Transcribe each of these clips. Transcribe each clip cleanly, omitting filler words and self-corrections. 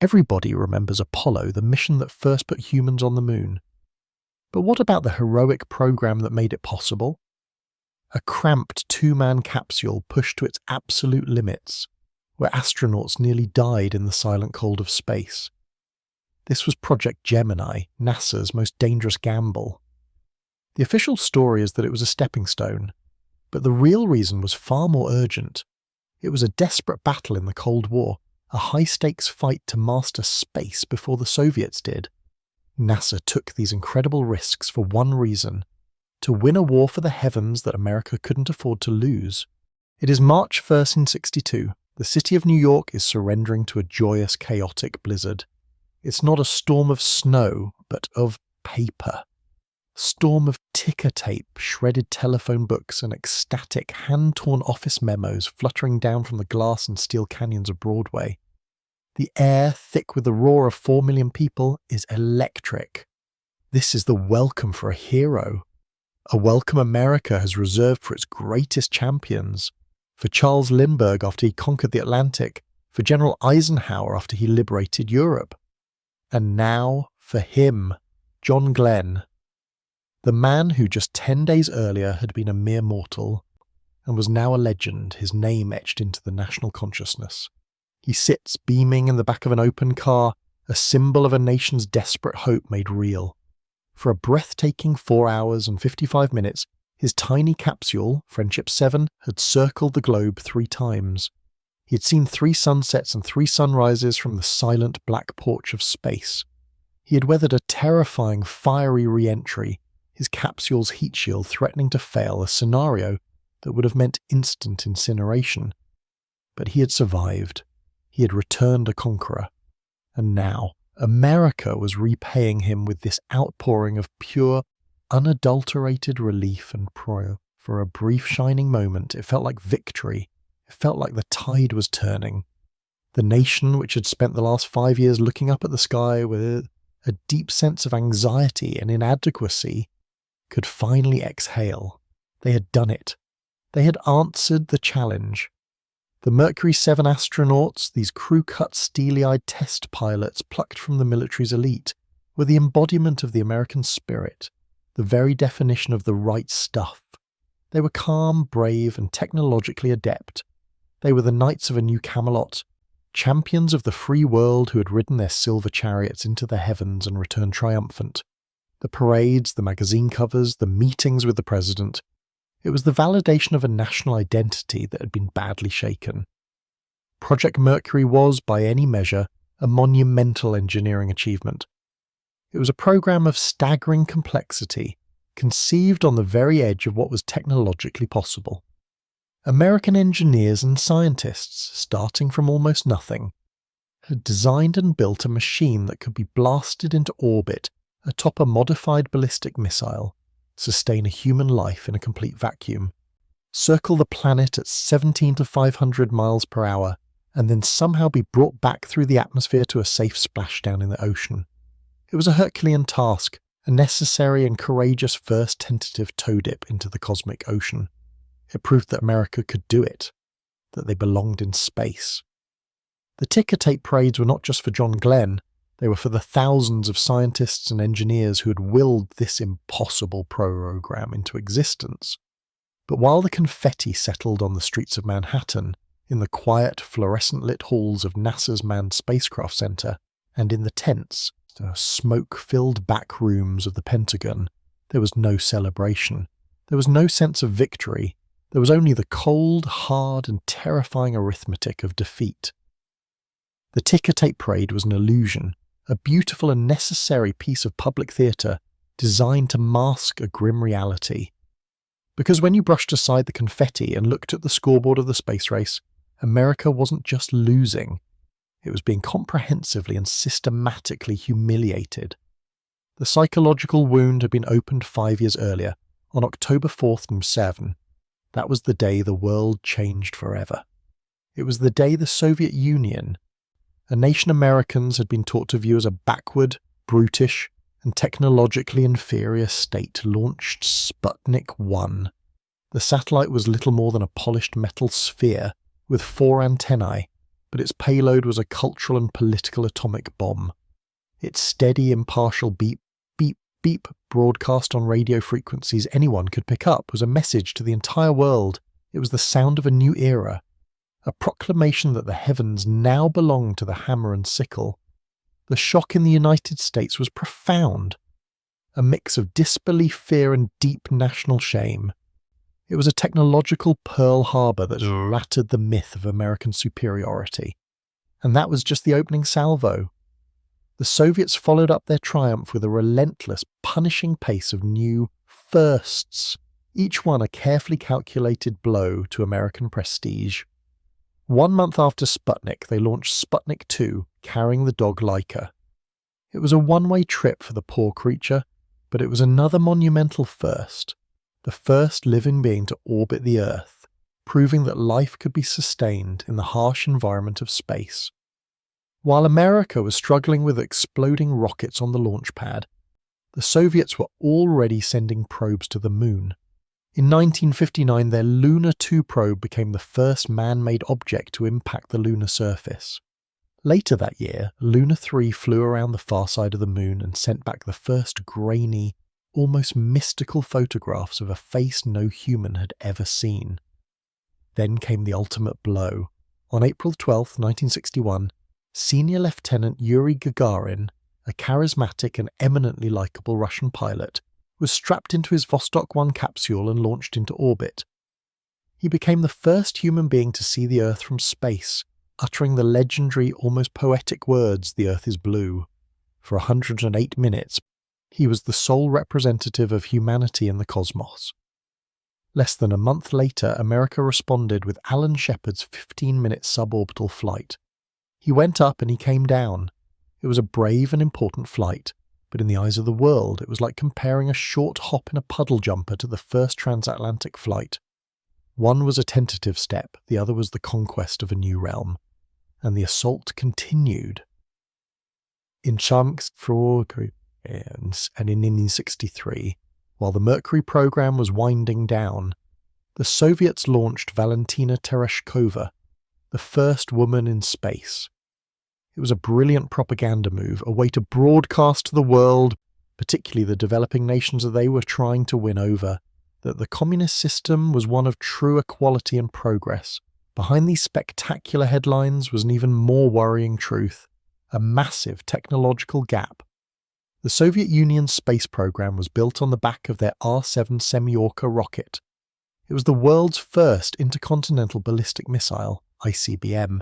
Everybody remembers Apollo, the mission that first put humans on the moon. But what about the heroic program that made it possible? A cramped two-man capsule pushed to its absolute limits, where astronauts nearly died in the silent cold of space. This was Project Gemini, NASA's most dangerous gamble. The official story is that it was a stepping stone, but the real reason was far more urgent. It was a desperate battle in the Cold War, a high-stakes fight to master space before the Soviets did. NASA took these incredible risks for one reason: to win a war for the heavens that America couldn't afford to lose. It is March 1st in 1962. The city of New York is surrendering to a joyous, chaotic blizzard. It's not a storm of snow, but of paper. Storm of ticker tape, shredded telephone books, and ecstatic, hand-torn office memos fluttering down from the glass and steel canyons of Broadway. The air, thick with the roar of 4 million people, is electric. This is the welcome for a hero. A welcome America has reserved for its greatest champions. For Charles Lindbergh after he conquered the Atlantic. For General Eisenhower after he liberated Europe. And now for him, John Glenn. The man who just 10 days earlier had been a mere mortal, and was now a legend, his name etched into the national consciousness. He sits beaming in the back of an open car, a symbol of a nation's desperate hope made real. For a breathtaking 4 hours and 55 minutes, his tiny capsule, Friendship 7, had circled the globe 3 times. He had seen 3 sunsets and 3 sunrises from the silent black porch of space. He had weathered a terrifying, fiery re-entry, his capsule's heat shield threatening to fail, a scenario that would have meant instant incineration. But he had survived. He had returned a conqueror. And now, America was repaying him with this outpouring of pure, unadulterated relief and pride. For a brief shining moment, it felt like victory. It felt like the tide was turning. The nation, which had spent the last 5 years looking up at the sky with a deep sense of anxiety and inadequacy, could finally exhale. They had done it. They had answered the challenge. The Mercury 7 astronauts, these crew-cut, steely-eyed test pilots plucked from the military's elite, were the embodiment of the American spirit, the very definition of the right stuff. They were calm, brave, and technologically adept. They were the knights of a new Camelot, champions of the free world who had ridden their silver chariots into the heavens and returned triumphant. The parades, the magazine covers, the meetings with the president. It was the validation of a national identity that had been badly shaken. Project Mercury was, by any measure, a monumental engineering achievement. It was a program of staggering complexity, conceived on the very edge of what was technologically possible. American engineers and scientists, starting from almost nothing, had designed and built a machine that could be blasted into orbit atop a modified ballistic missile, sustain a human life in a complete vacuum, circle the planet at 17 to 500 miles per hour, and then somehow be brought back through the atmosphere to a safe splashdown in the ocean. It was a Herculean task, a necessary and courageous first tentative toe dip into the cosmic ocean. It proved that America could do it, that they belonged in space. The ticker tape parades were not just for John Glenn, they were for the thousands of scientists and engineers who had willed this impossible program into existence. But while the confetti settled on the streets of Manhattan, in the quiet, fluorescent-lit halls of NASA's Manned Spacecraft Center, and in the tents, the smoke-filled back rooms of the Pentagon, there was no celebration. There was no sense of victory. There was only the cold, hard, and terrifying arithmetic of defeat. The ticker tape parade was an illusion, a beautiful and necessary piece of public theatre designed to mask a grim reality. Because when you brushed aside the confetti and looked at the scoreboard of the space race, America wasn't just losing, it was being comprehensively and systematically humiliated. The psychological wound had been opened 5 years earlier, on October 4th, 1907. That was the day the world changed forever. It was the day the Soviet Union, a nation Americans had been taught to view as a backward, brutish, and technologically inferior state, launched Sputnik 1. The satellite was little more than a polished metal sphere with 4 antennae, but its payload was a cultural and political atomic bomb. Its steady, impartial beep, beep, beep broadcast on radio frequencies anyone could pick up was a message to the entire world. It was the sound of a new era, a proclamation that the heavens now belonged to the hammer and sickle. The shock in the United States was profound, a mix of disbelief, fear, and deep national shame. It was a technological Pearl Harbor that shattered the myth of American superiority. And that was just the opening salvo. The Soviets followed up their triumph with a relentless, punishing pace of new firsts, each one a carefully calculated blow to American prestige. 1 month after Sputnik, they launched Sputnik 2, carrying the dog Laika. It was a one-way trip for the poor creature, but it was another monumental first. The first living being to orbit the Earth, proving that life could be sustained in the harsh environment of space. While America was struggling with exploding rockets on the launch pad, the Soviets were already sending probes to the moon. In 1959, their Luna 2 probe became the first man-made object to impact the lunar surface. Later that year, Luna 3 flew around the far side of the moon and sent back the first grainy, almost mystical photographs of a face no human had ever seen. Then came the ultimate blow. On April 12, 1961, Senior Lieutenant Yuri Gagarin, a charismatic and eminently likable Russian pilot, was strapped into his Vostok 1 capsule and launched into orbit. He became the first human being to see the Earth from space, uttering the legendary, almost poetic words, "The Earth is blue." For 108 minutes, he was the sole representative of humanity in the cosmos. Less than a month later, America responded with Alan Shepard's 15-minute suborbital flight. He went up and he came down. It was a brave and important flight, but in the eyes of the world, it was like comparing a short hop in a puddle jumper to the first transatlantic flight. One was a tentative step, the other was the conquest of a new realm. And the assault continued. In chunks and in 1963, while the Mercury program was winding down, the Soviets launched Valentina Tereshkova, the first woman in space. It was a brilliant propaganda move, a way to broadcast to the world, particularly the developing nations that they were trying to win over, that the communist system was one of true equality and progress. Behind these spectacular headlines was an even more worrying truth, a massive technological gap. The Soviet Union's space program was built on the back of their R-7 Semyorka rocket. It was the world's first intercontinental ballistic missile, ICBM,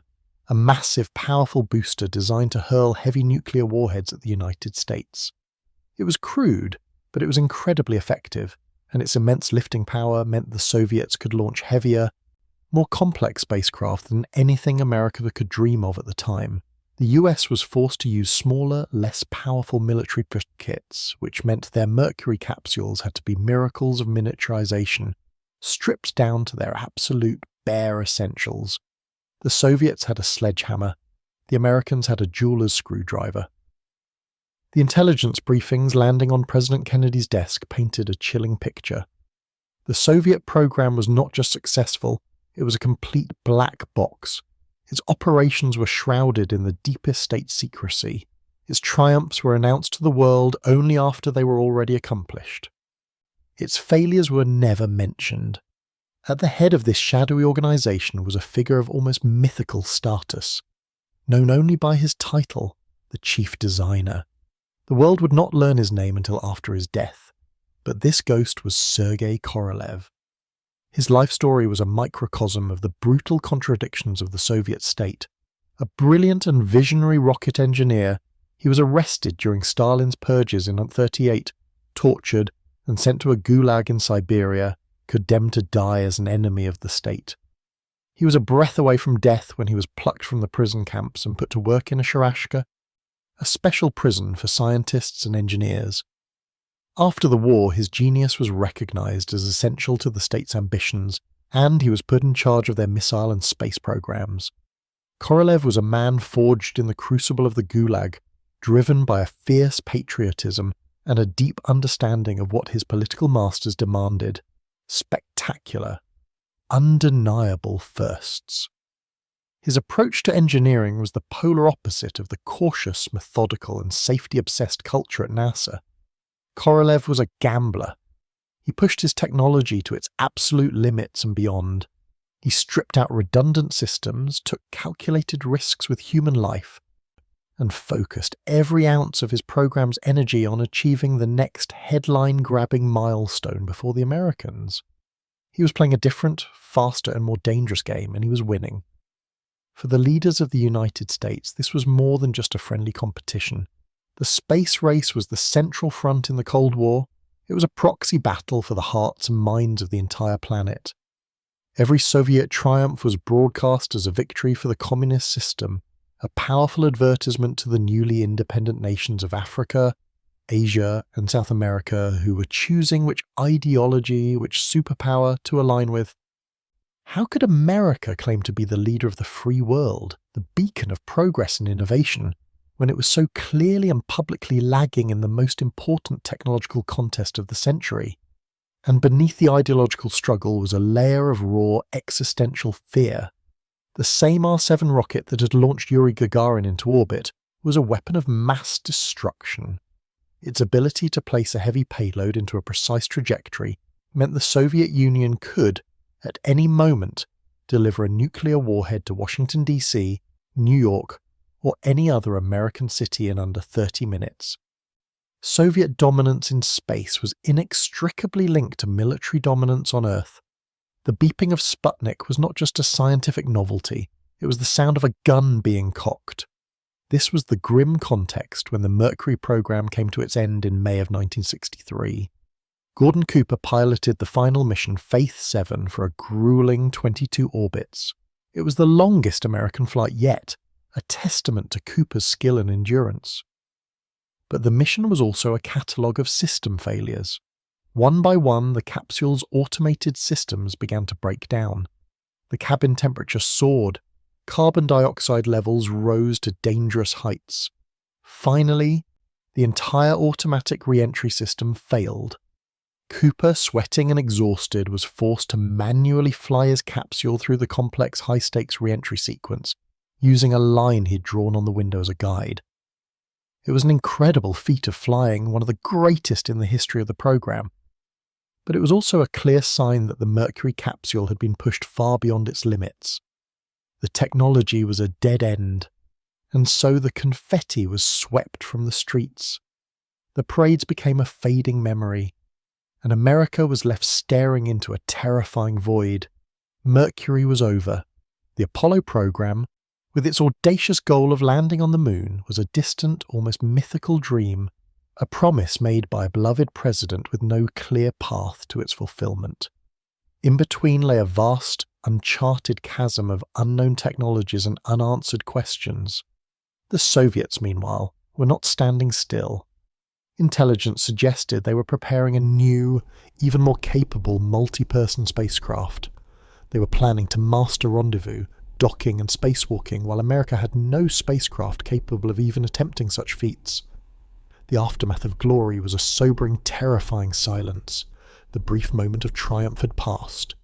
a massive, powerful booster designed to hurl heavy nuclear warheads at the United States. It was crude, but it was incredibly effective, and its immense lifting power meant the Soviets could launch heavier, more complex spacecraft than anything America could dream of at the time. The US was forced to use smaller, less powerful military kits, which meant their Mercury capsules had to be miracles of miniaturization, stripped down to their absolute bare essentials. The Soviets had a sledgehammer, the Americans had a jeweler's screwdriver. The intelligence briefings landing on President Kennedy's desk painted a chilling picture. The Soviet program was not just successful, it was a complete black box. Its operations were shrouded in the deepest state secrecy. Its triumphs were announced to the world only after they were already accomplished. Its failures were never mentioned. At the head of this shadowy organization was a figure of almost mythical status, known only by his title, the Chief Designer. The world would not learn his name until after his death, but this ghost was Sergei Korolev. His life story was a microcosm of the brutal contradictions of the Soviet state. A brilliant and visionary rocket engineer, he was arrested during Stalin's purges in 1938, tortured, and sent to a gulag in Siberia, condemned to die as an enemy of the state. He was a breath away from death when he was plucked from the prison camps and put to work in a Sharashka, a special prison for scientists and engineers. After the war, his genius was recognized as essential to the state's ambitions, and he was put in charge of their missile and space programs. Korolev was a man forged in the crucible of the Gulag, driven by a fierce patriotism and a deep understanding of what his political masters demanded. Spectacular, undeniable firsts. His approach to engineering was the polar opposite of the cautious, methodical, and safety-obsessed culture at NASA. Korolev was a gambler. He pushed his technology to its absolute limits and beyond. He stripped out redundant systems, took calculated risks with human life, and focused every ounce of his program's energy on achieving the next headline-grabbing milestone before the Americans. He was playing a different, faster, and more dangerous game, and he was winning. For the leaders of the United States, this was more than just a friendly competition. The space race was the central front in the Cold War. It was a proxy battle for the hearts and minds of the entire planet. Every Soviet triumph was broadcast as a victory for the communist system, a powerful advertisement to the newly independent nations of Africa, Asia, and South America who were choosing which ideology, which superpower to align with. How could America claim to be the leader of the free world, the beacon of progress and innovation, when it was so clearly and publicly lagging in the most important technological contest of the century? And beneath the ideological struggle was a layer of raw existential fear. The same R-7 rocket that had launched Yuri Gagarin into orbit was a weapon of mass destruction. Its ability to place a heavy payload into a precise trajectory meant the Soviet Union could, at any moment, deliver a nuclear warhead to Washington, D.C., New York, or any other American city in under 30 minutes. Soviet dominance in space was inextricably linked to military dominance on Earth. The beeping of Sputnik was not just a scientific novelty, it was the sound of a gun being cocked. This was the grim context when the Mercury program came to its end in May of 1963. Gordon Cooper piloted the final mission Faith 7 for a grueling 22 orbits. It was the longest American flight yet, a testament to Cooper's skill and endurance. But the mission was also a catalogue of system failures. One by one, the capsule's automated systems began to break down. The cabin temperature soared. Carbon dioxide levels rose to dangerous heights. Finally, the entire automatic re-entry system failed. Cooper, sweating and exhausted, was forced to manually fly his capsule through the complex high-stakes re-entry sequence, using a line he'd drawn on the window as a guide. It was an incredible feat of flying, one of the greatest in the history of the program. But it was also a clear sign that the Mercury capsule had been pushed far beyond its limits. The technology was a dead end, and so the confetti was swept from the streets. The parades became a fading memory, and America was left staring into a terrifying void. Mercury was over. The Apollo program, with its audacious goal of landing on the moon, was a distant, almost mythical dream, a promise made by a beloved president with no clear path to its fulfillment. In between lay a vast, uncharted chasm of unknown technologies and unanswered questions. The Soviets, meanwhile, were not standing still. Intelligence suggested they were preparing a new, even more capable multi-person spacecraft. They were planning to master rendezvous, docking and spacewalking, while America had no spacecraft capable of even attempting such feats. The aftermath of glory was a sobering, terrifying silence. The brief moment of triumph had passed,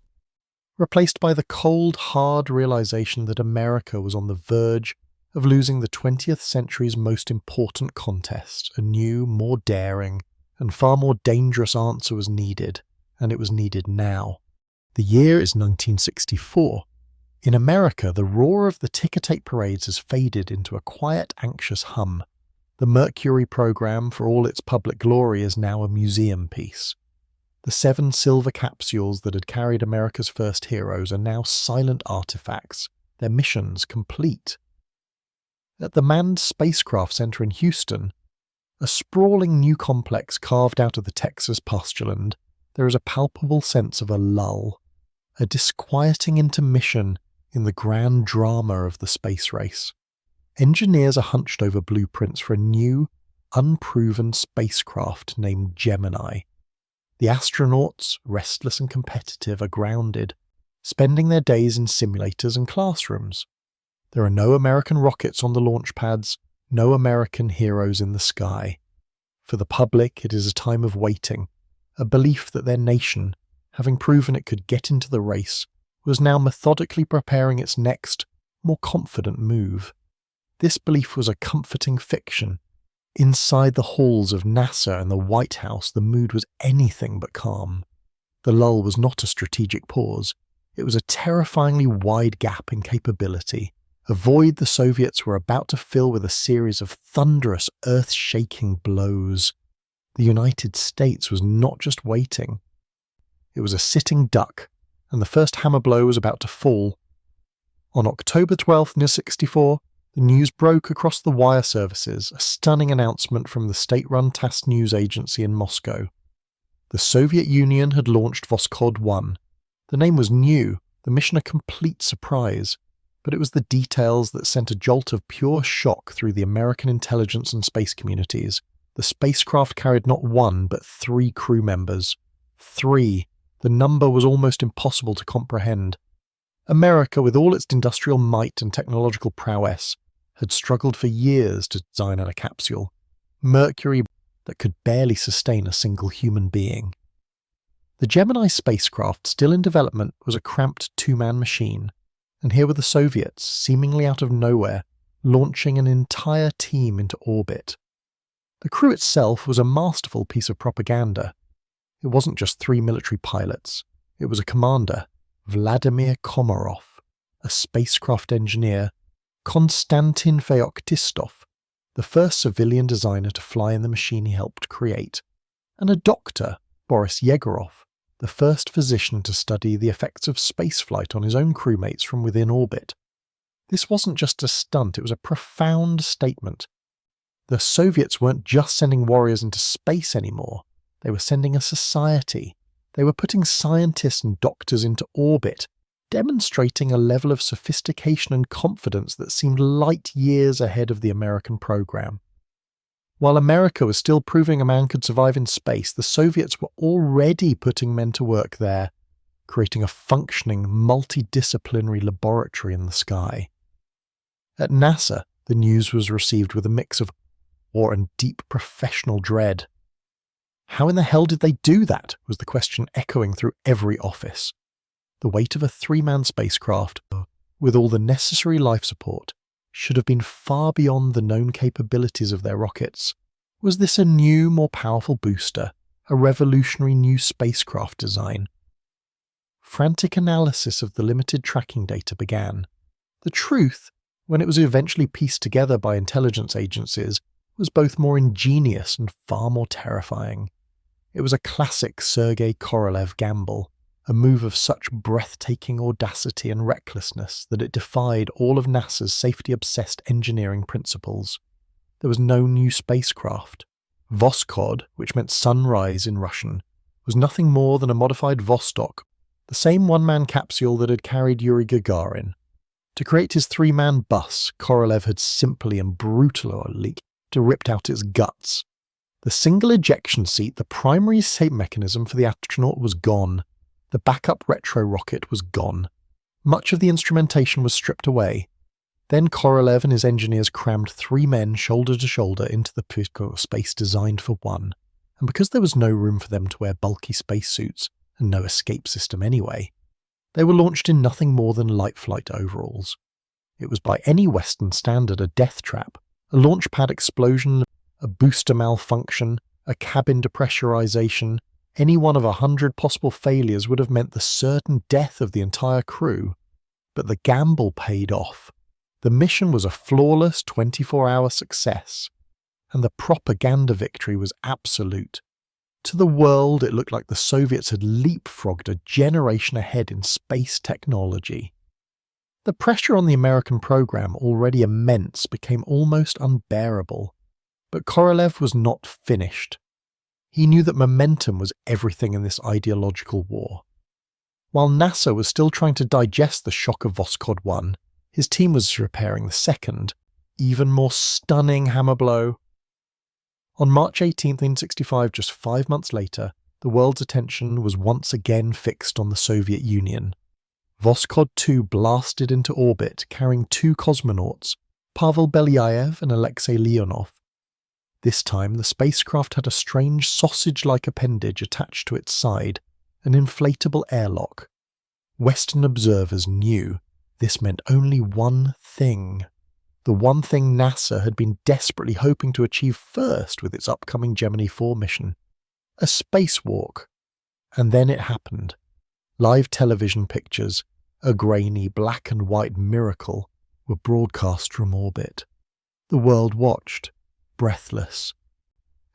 replaced by the cold, hard realization that America was on the verge of losing the 20th century's most important contest. A new, more daring, and far more dangerous answer was needed, and it was needed now. The year is 1964. In America, the roar of the ticker-tape parades has faded into a quiet, anxious hum. The Mercury program, for all its public glory, is now a museum piece. The 7 silver capsules that had carried America's first heroes are now silent artifacts, their missions complete. At the Manned Spacecraft Center in Houston, a sprawling new complex carved out of the Texas pastureland, there is a palpable sense of a lull, a disquieting intermission in the grand drama of the space race. Engineers are hunched over blueprints for a new, unproven spacecraft named Gemini. The astronauts, restless and competitive, are grounded, spending their days in simulators and classrooms. There are no American rockets on the launch pads, no American heroes in the sky. For the public, it is a time of waiting, a belief that their nation, having proven it could get into the race, was now methodically preparing its next, more confident move. This belief was a comforting fiction. Inside the halls of NASA and the White House, the mood was anything but calm. The lull was not a strategic pause. It was a terrifyingly wide gap in capability, a void the Soviets were about to fill with a series of thunderous, earth-shaking blows. The United States was not just waiting. It was a sitting duck, and the first hammer blow was about to fall. On October 12, 1964, the news broke across the wire services, a stunning announcement from the state-run TASS news agency in Moscow. The Soviet Union had launched Voskhod 1. The name was new, the mission a complete surprise, but it was the details that sent a jolt of pure shock through the American intelligence and space communities. The spacecraft carried not one, but 3 crew members. 3. The number was almost impossible to comprehend. America, with all its industrial might and technological prowess, had struggled for years to design a capsule, Mercury, that could barely sustain a single human being. The Gemini spacecraft, still in development, was a cramped 2-man machine, and here were the Soviets, seemingly out of nowhere, launching an entire team into orbit. The crew itself was a masterful piece of propaganda. It wasn't just 3 military pilots. It was a commander, Vladimir Komarov, a spacecraft engineer, Konstantin Feoktistov, the first civilian designer to fly in the machine he helped create, and a doctor, Boris Yegorov, the first physician to study the effects of spaceflight on his own crewmates from within orbit. This wasn't just a stunt, it was a profound statement. The Soviets weren't just sending warriors into space anymore, they were sending a society. They were putting scientists and doctors into orbit, demonstrating a level of sophistication and confidence that seemed light years ahead of the American program. While America was still proving a man could survive in space, the Soviets were already putting men to work there, creating a functioning, multidisciplinary laboratory in the sky. At NASA, the news was received with a mix of awe and deep professional dread. How in the hell did they do that? Was the question echoing through every office. The weight of a 3-man spacecraft, with all the necessary life support, should have been far beyond the known capabilities of their rockets. Was this a new, more powerful booster, a revolutionary new spacecraft design? Frantic analysis of the limited tracking data began. The truth, when it was eventually pieced together by intelligence agencies, was both more ingenious and far more terrifying. It was a classic Sergei Korolev gamble, a move of such breathtaking audacity and recklessness that it defied all of NASA's safety-obsessed engineering principles. There was no new spacecraft. Voskhod, which meant sunrise in Russian, was nothing more than a modified Vostok, the same 1-man capsule that had carried Yuri Gagarin. To create his 3-man bus, Korolev had simply and brutally ripped out its guts. The single ejection seat, the primary escape mechanism for the astronaut, was gone. The backup retro rocket was gone. Much of the instrumentation was stripped away. Then Korolev and his engineers crammed 3 men shoulder to shoulder into the Pico space designed for 1, and because there was no room for them to wear bulky spacesuits and no escape system anyway, they were launched in nothing more than light flight overalls. It was by any Western standard a death trap, a launch pad explosion, a booster malfunction, a cabin depressurization. Any one of 100 possible failures would have meant the certain death of the entire crew. But the gamble paid off. The mission was a flawless 24-hour success, and the propaganda victory was absolute. To the world, it looked like the Soviets had leapfrogged a generation ahead in space technology. The pressure on the American program, already immense, became almost unbearable. But Korolev was not finished. He knew that momentum was everything in this ideological war. While NASA was still trying to digest the shock of Voskhod 1, his team was preparing the second, even more stunning hammer blow. On March 18, 1965, just 5 months later, the world's attention was once again fixed on the Soviet Union. Voskhod 2 blasted into orbit, carrying 2 cosmonauts, Pavel Belyaev and Alexei Leonov. This time, the spacecraft had a strange sausage-like appendage attached to its side, an inflatable airlock. Western observers knew This meant only one thing. The one thing NASA had been desperately hoping to achieve first with its upcoming Gemini 4 mission. A spacewalk. And then it happened. Live television pictures, a grainy black and white miracle, were broadcast from orbit. The world watched, breathless.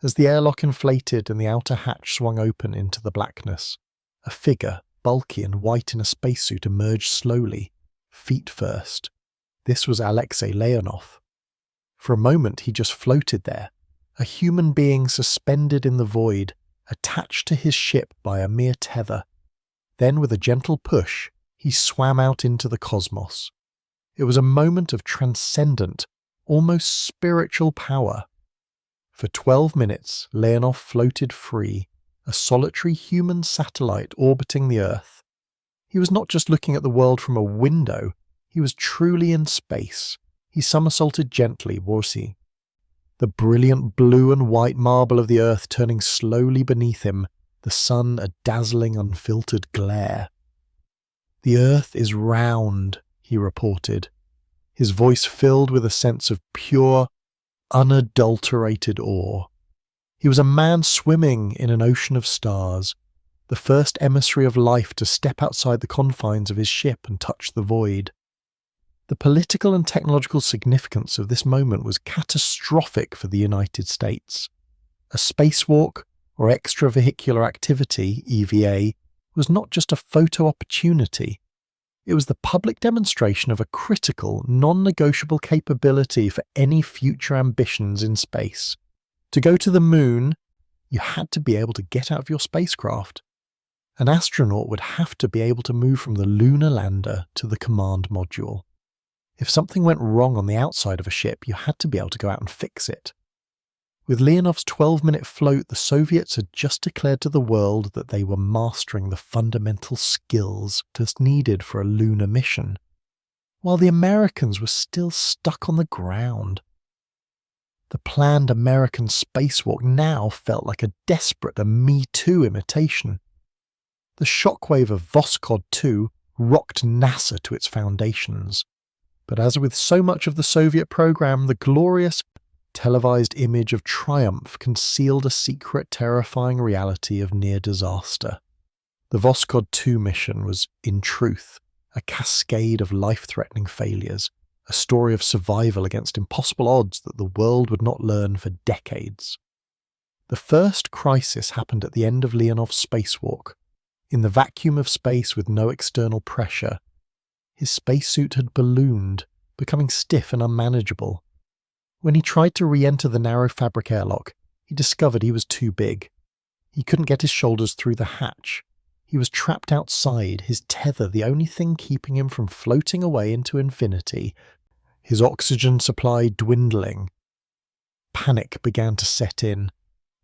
As the airlock inflated and the outer hatch swung open into the blackness, a figure, bulky and white in a spacesuit, emerged slowly, feet first. This was Alexei Leonov. For a moment he just floated there, a human being suspended in the void, attached to his ship by a mere tether. Then with a gentle push, he swam out into the cosmos. It was a moment of transcendent, almost spiritual power. For 12 minutes, Leonov floated free, a solitary human satellite orbiting the Earth. He was not just looking at the world from a window, he was truly in space. He somersaulted gently, Warsi. The brilliant blue and white marble of the Earth turning slowly beneath him, the sun a dazzling unfiltered glare. "The Earth is round," he reported, his voice filled with a sense of pure, unadulterated awe. He was a man swimming in an ocean of stars, the first emissary of life to step outside the confines of his ship and touch the void. The political and technological significance of this moment was catastrophic for the United States. A spacewalk, or extravehicular activity, EVA, was not just a photo opportunity. It was the public demonstration of a critical, non-negotiable capability for any future ambitions in space. To go to the moon, you had to be able to get out of your spacecraft. An astronaut would have to be able to move from the lunar lander to the command module. If something went wrong on the outside of a ship, you had to be able to go out and fix it. With Leonov's 12-minute float, the Soviets had just declared to the world that they were mastering the fundamental skills just needed for a lunar mission, while the Americans were still stuck on the ground. The planned American spacewalk now felt like a desperate and Me Too imitation. The shockwave of Voskhod 2 rocked NASA to its foundations. But as with so much of the Soviet program, the glorious, televised image of triumph concealed a secret, terrifying reality of near disaster. The Voskhod 2 mission was, in truth, a cascade of life-threatening failures, a story of survival against impossible odds that the world would not learn for decades. The first crisis happened at the end of Leonov's spacewalk. In the vacuum of space with no external pressure, his spacesuit had ballooned, becoming stiff and unmanageable. When he tried to re-enter the narrow fabric airlock, he discovered he was too big. He couldn't get his shoulders through the hatch. He was trapped outside, his tether the only thing keeping him from floating away into infinity, his oxygen supply dwindling. Panic began to set in.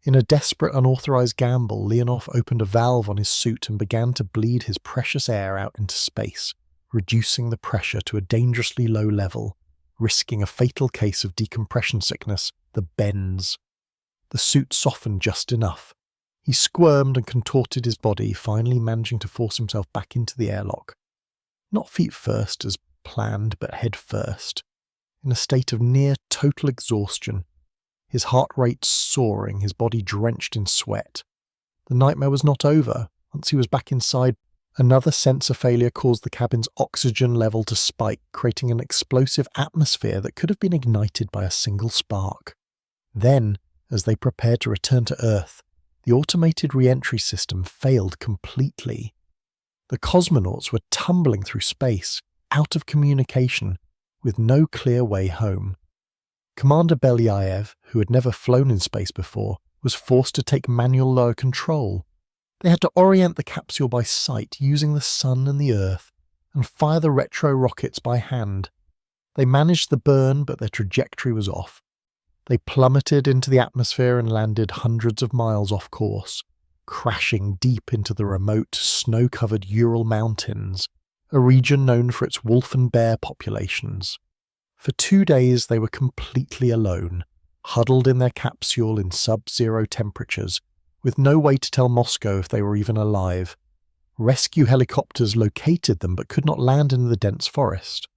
In a desperate, unauthorized gamble, Leonov opened a valve on his suit and began to bleed his precious air out into space, reducing the pressure to a dangerously low level, risking a fatal case of decompression sickness, the bends. The suit softened just enough. He squirmed and contorted his body, finally managing to force himself back into the airlock. Not feet first as planned, but head first. In a state of near total exhaustion, his heart rate soaring, his body drenched in sweat. The nightmare was not over. Once he was back inside, another sensor failure caused the cabin's oxygen level to spike, creating an explosive atmosphere that could have been ignited by a single spark. Then, as they prepared to return to Earth, the automated re-entry system failed completely. The cosmonauts were tumbling through space, out of communication, with no clear way home. Commander Belyaev, who had never flown in space before, was forced to take manual lower control. They had to orient the capsule by sight using the sun and the Earth, and fire the retro rockets by hand. They managed the burn, but their trajectory was off. They plummeted into the atmosphere and landed hundreds of miles off course, crashing deep into the remote, snow-covered Ural Mountains, a region known for its wolf and bear populations. For 2 days they were completely alone, huddled in their capsule in sub-zero temperatures, with no way to tell Moscow if they were even alive. Rescue helicopters located them but could not land in the dense forest.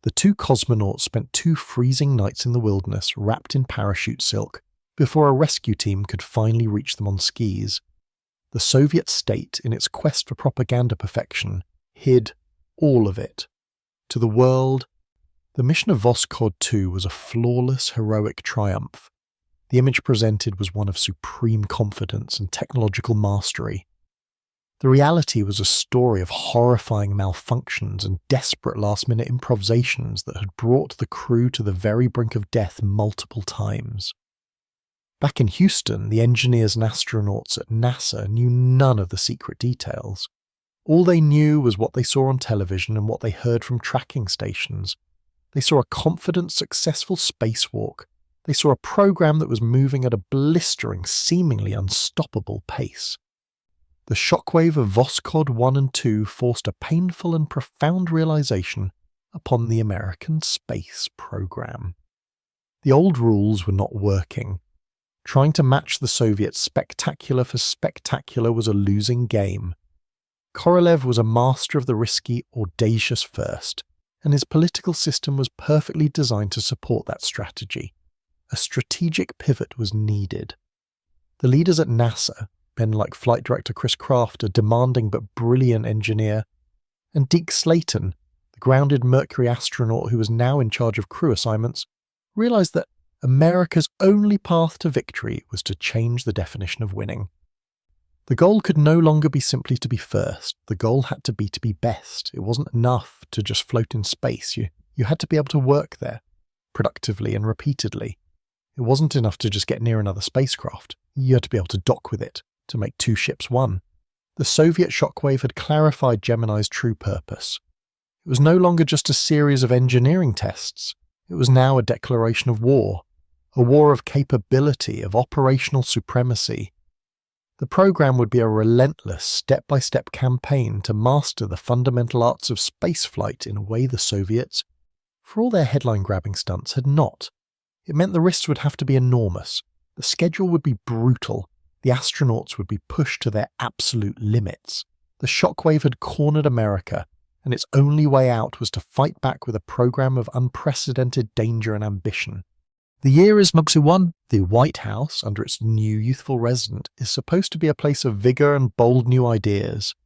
The two cosmonauts spent 2 freezing nights in the wilderness wrapped in parachute silk before a rescue team could finally reach them on skis. The Soviet state, in its quest for propaganda perfection, hid all of it. To the world, the mission of Voskhod 2 was a flawless, heroic triumph. The image presented was one of supreme confidence and technological mastery. The reality was a story of horrifying malfunctions and desperate last-minute improvisations that had brought the crew to the very brink of death multiple times. Back in Houston, the engineers and astronauts at NASA knew none of the secret details. All they knew was what they saw on television and what they heard from tracking stations. They saw a confident, successful spacewalk. They saw a program that was moving at a blistering, seemingly unstoppable pace. The shockwave of Voskhod 1 and 2 forced a painful and profound realization upon the American space program. The old rules were not working. Trying to match the Soviets spectacular for spectacular was a losing game. Korolev was a master of the risky, audacious first, and his political system was perfectly designed to support that strategy. A strategic pivot was needed. The leaders at NASA, men like Flight Director Chris Kraft, a demanding but brilliant engineer, and Deke Slayton, the grounded Mercury astronaut who was now in charge of crew assignments, realized that America's only path to victory was to change the definition of winning. The goal could no longer be simply to be first. The goal had to be best. It wasn't enough to just float in space. You had to be able to work there, productively and repeatedly. It wasn't enough to just get near another spacecraft. You had to be able to dock with it, to make 2 ships one. The Soviet shockwave had clarified Gemini's true purpose. It was no longer just a series of engineering tests. It was now a declaration of war. A war of capability, of operational supremacy. The program would be a relentless, step-by-step campaign to master the fundamental arts of spaceflight in a way the Soviets, for all their headline-grabbing stunts, had not. It meant the risks would have to be enormous. The schedule would be brutal. The astronauts would be pushed to their absolute limits. The shockwave had cornered America, and its only way out was to fight back with a program of unprecedented danger and ambition. The year is Mugsu-1. The White House, under its new youthful resident, is supposed to be a place of vigor and bold new ideas.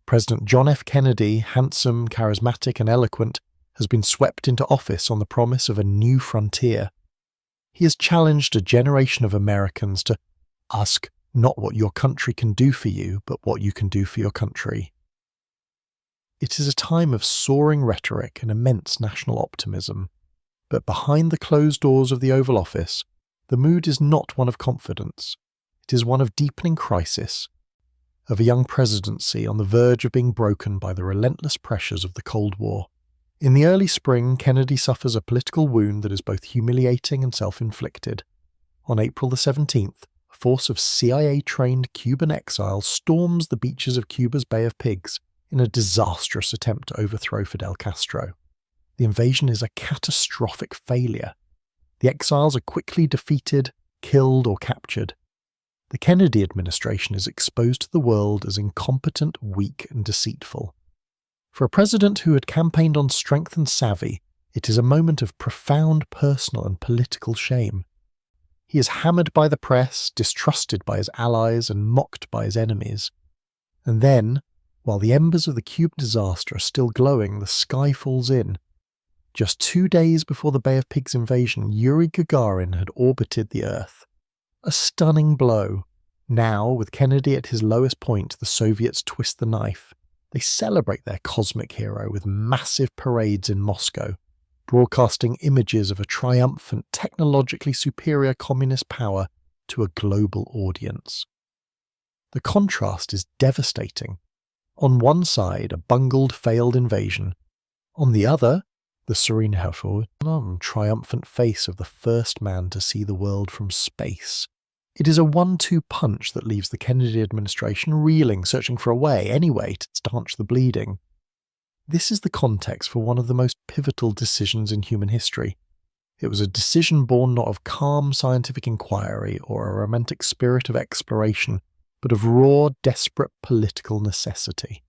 President John F. Kennedy, handsome, charismatic, and eloquent, has been swept into office on the promise of a new frontier. He has challenged a generation of Americans to ask not what your country can do for you, but what you can do for your country. It is a time of soaring rhetoric and immense national optimism. But behind the closed doors of the Oval Office, the mood is not one of confidence. It is one of deepening crisis, of a young presidency on the verge of being broken by the relentless pressures of the Cold War. In the early spring, Kennedy suffers a political wound that is both humiliating and self-inflicted. On April the 17th, a force of CIA-trained Cuban exiles storms the beaches of Cuba's Bay of Pigs in a disastrous attempt to overthrow Fidel Castro. The invasion is a catastrophic failure. The exiles are quickly defeated, killed, or captured. The Kennedy administration is exposed to the world as incompetent, weak, and deceitful. For a president who had campaigned on strength and savvy, it is a moment of profound personal and political shame. He is hammered by the press, distrusted by his allies, and mocked by his enemies. And then, while the embers of the Cuban disaster are still glowing, the sky falls in. Just 2 days before the Bay of Pigs invasion, Yuri Gagarin had orbited the Earth. A stunning blow. Now, with Kennedy at his lowest point, the Soviets twist the knife. They celebrate their cosmic hero with massive parades in Moscow, broadcasting images of a triumphant, technologically superior communist power to a global audience. The contrast is devastating. On one side, a bungled, failed invasion. On the other, the serene, triumphant face of the first man to see the world from space. It is a 1-2 punch that leaves the Kennedy administration reeling, searching for a way, any way, to stanch the bleeding. This is the context for one of the most pivotal decisions in human history. It was a decision born not of calm scientific inquiry or a romantic spirit of exploration, but of raw, desperate political necessity.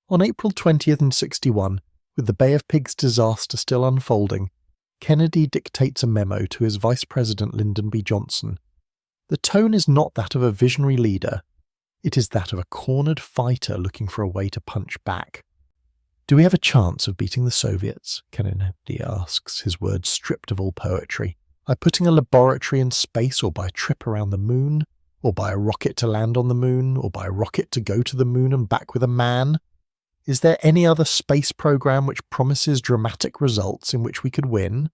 On April 20th and 61, with the Bay of Pigs disaster still unfolding, Kennedy dictates a memo to his Vice President Lyndon B. Johnson. The tone is not that of a visionary leader, it is that of a cornered fighter looking for a way to punch back. "Do we have a chance of beating the Soviets?" Kennedy asks, his words stripped of all poetry. "By putting a laboratory in space, or by a trip around the moon? Or by a rocket to land on the moon? Or by a rocket to go to the moon and back with a man? Is there any other space program which promises dramatic results in which we could win?"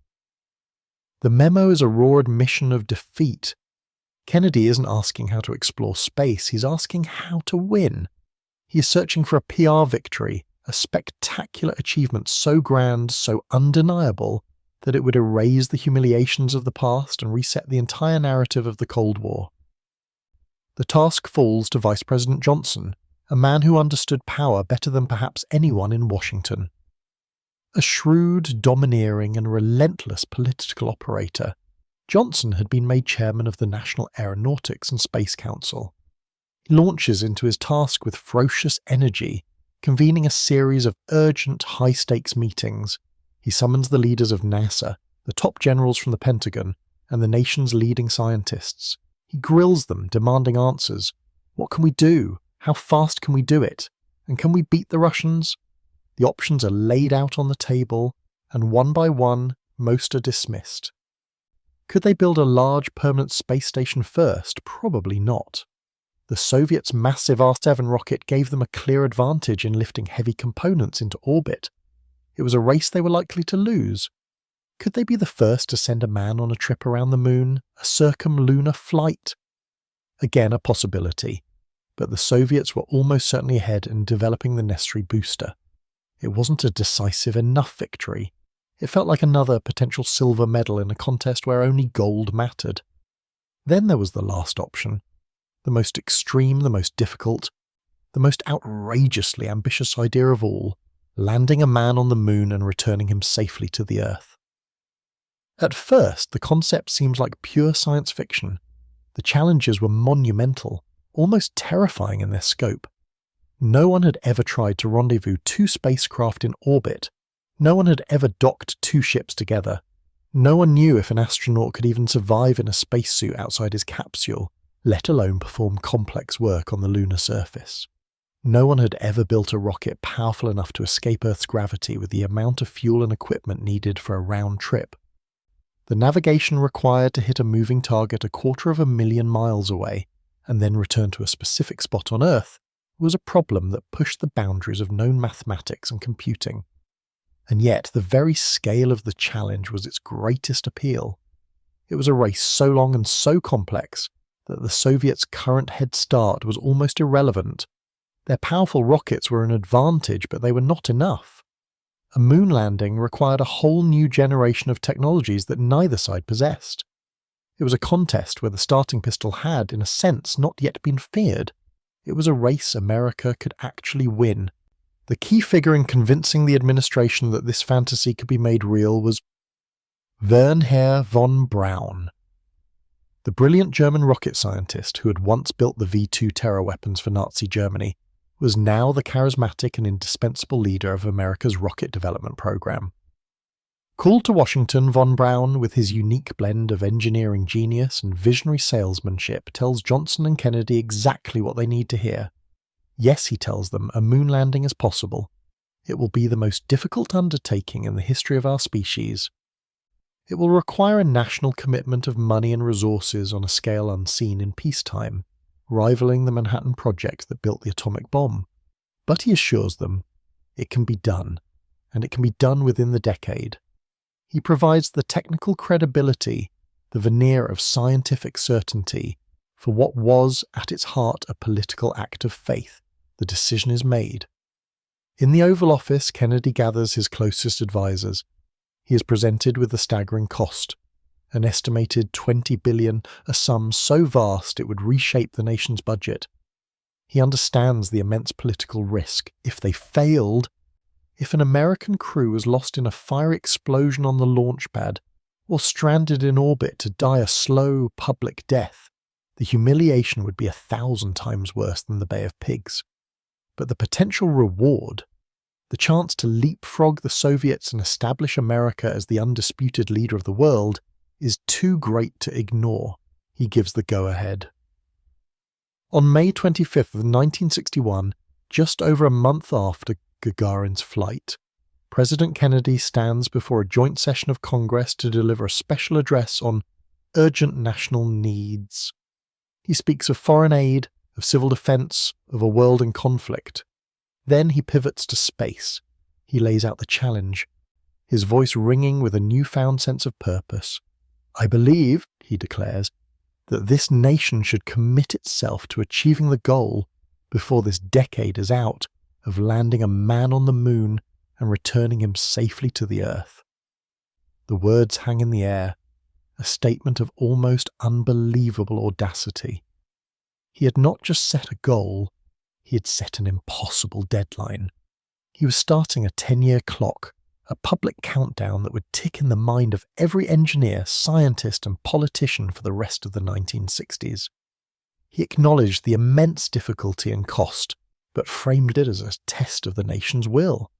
The memo is a raw admission of defeat. Kennedy isn't asking how to explore space, he's asking how to win. He is searching for a PR victory, a spectacular achievement so grand, so undeniable, that it would erase the humiliations of the past and reset the entire narrative of the Cold War. The task falls to Vice President Johnson, a man who understood power better than perhaps anyone in Washington. A shrewd, domineering, and relentless political operator, Johnson had been made chairman of the National Aeronautics and Space Council. He launches into his task with ferocious energy, convening a series of urgent, high-stakes meetings. He summons the leaders of NASA, the top generals from the Pentagon, and the nation's leading scientists. He grills them, demanding answers. What can we do? How fast can we do it? And can we beat the Russians? The options are laid out on the table, and one by one, most are dismissed. Could they build a large permanent space station first? Probably not. The Soviets' massive R-7 rocket gave them a clear advantage in lifting heavy components into orbit. It was a race they were likely to lose. Could they be the first to send a man on a trip around the moon, a circumlunar flight? Again, a possibility, but the Soviets were almost certainly ahead in developing the necessary booster. It wasn't a decisive enough victory. It felt like another potential silver medal in a contest where only gold mattered. Then there was the last option, the most extreme, the most difficult, the most outrageously ambitious idea of all, landing a man on the moon and returning him safely to the Earth. At first, the concept seems like pure science fiction. The challenges were monumental, almost terrifying in their scope. No one had ever tried to rendezvous two spacecraft in orbit. No one had ever docked two ships together. No one knew if an astronaut could even survive in a spacesuit outside his capsule, let alone perform complex work on the lunar surface. No one had ever built a rocket powerful enough to escape Earth's gravity with the amount of fuel and equipment needed for a round trip. The navigation required to hit a moving target 250,000 miles away and then return to a specific spot on Earth was a problem that pushed the boundaries of known mathematics and computing. And yet, the very scale of the challenge was its greatest appeal. It was a race so long and so complex that the Soviets' current head start was almost irrelevant. Their powerful rockets were an advantage, but they were not enough. A moon landing required a whole new generation of technologies that neither side possessed. It was a contest where the starting pistol had, in a sense, not yet been feared. It was a race America could actually win. The key figure in convincing the administration that this fantasy could be made real was Wernher von Braun. The brilliant German rocket scientist who had once built the V-2 terror weapons for Nazi Germany was now the charismatic and indispensable leader of America's rocket development program. Called to Washington, von Braun, with his unique blend of engineering genius and visionary salesmanship, tells Johnson and Kennedy exactly what they need to hear. Yes, he tells them, a moon landing is possible. It will be the most difficult undertaking in the history of our species. It will require a national commitment of money and resources on a scale unseen in peacetime, rivaling the Manhattan Project that built the atomic bomb. But he assures them, it can be done, and it can be done within the decade. He provides the technical credibility, the veneer of scientific certainty, for what was, at its heart, a political act of faith. The decision is made. In the Oval Office, Kennedy gathers his closest advisors. He is presented with the staggering cost, an estimated $20 billion, a sum so vast it would reshape the nation's budget. He understands the immense political risk. If they failed, if an American crew was lost in a fiery explosion on the launch pad, or stranded in orbit to die a slow, public death, the humiliation would be 1,000 times worse than the Bay of Pigs. But the potential reward, The chance to leapfrog the Soviets and establish America as the undisputed leader of the world is too great to ignore. He gives the go-ahead. On May 25th of 1961, just over a month after Gagarin's flight, President Kennedy stands before a joint session of Congress to deliver a special address on urgent national needs. He speaks of foreign aid, of civil defense, of a world in conflict. Then he pivots to space. He lays out the challenge, his voice ringing with a newfound sense of purpose. "I believe," he declares, "that this nation should commit itself to achieving the goal, before this decade is out, of landing a man on the moon and returning him safely to the Earth." The words hang in the air, a statement of almost unbelievable audacity. He had not just set a goal, he had set an impossible deadline. He was starting a 10-year clock, a public countdown that would tick in the mind of every engineer, scientist and politician for the rest of the 1960s. He acknowledged the immense difficulty and cost, but framed it as a test of the nation's will.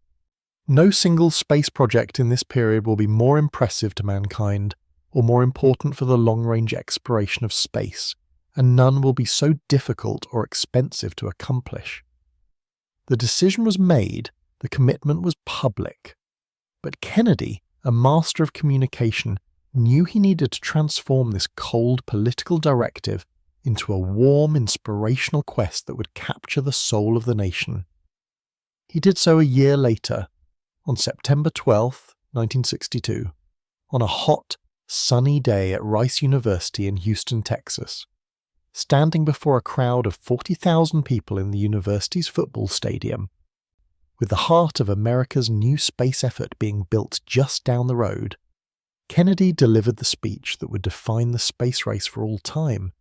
No single space project in this period will be more impressive to mankind or more important for the long-range exploration of space, and none will be so difficult or expensive to accomplish. The decision was made, the commitment was public. But Kennedy, a master of communication, knew he needed to transform this cold political directive into a warm, inspirational quest that would capture the soul of the nation. He did so a year later, on September 12, 1962, on a hot, sunny day at Rice University in Houston, Texas. Standing before a crowd of 40,000 people in the university's football stadium, with the heart of America's new space effort being built just down the road, Kennedy delivered the speech that would define the space race for all time.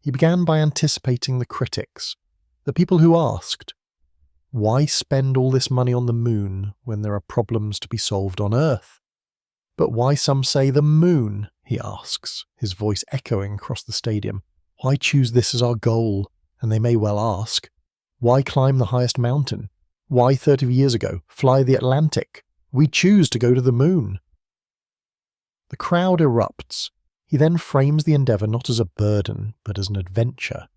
He began by anticipating the critics, the people who asked, "Why spend all this money on the moon when there are problems to be solved on Earth?" "But why some say the moon?" he asks, his voice echoing across the stadium. "Why choose this as our goal?" And they may well ask, "Why climb the highest mountain? Why 30 years ago fly the Atlantic? We choose to go to the moon." The crowd erupts. He then frames the endeavour not as a burden, but as an adventure,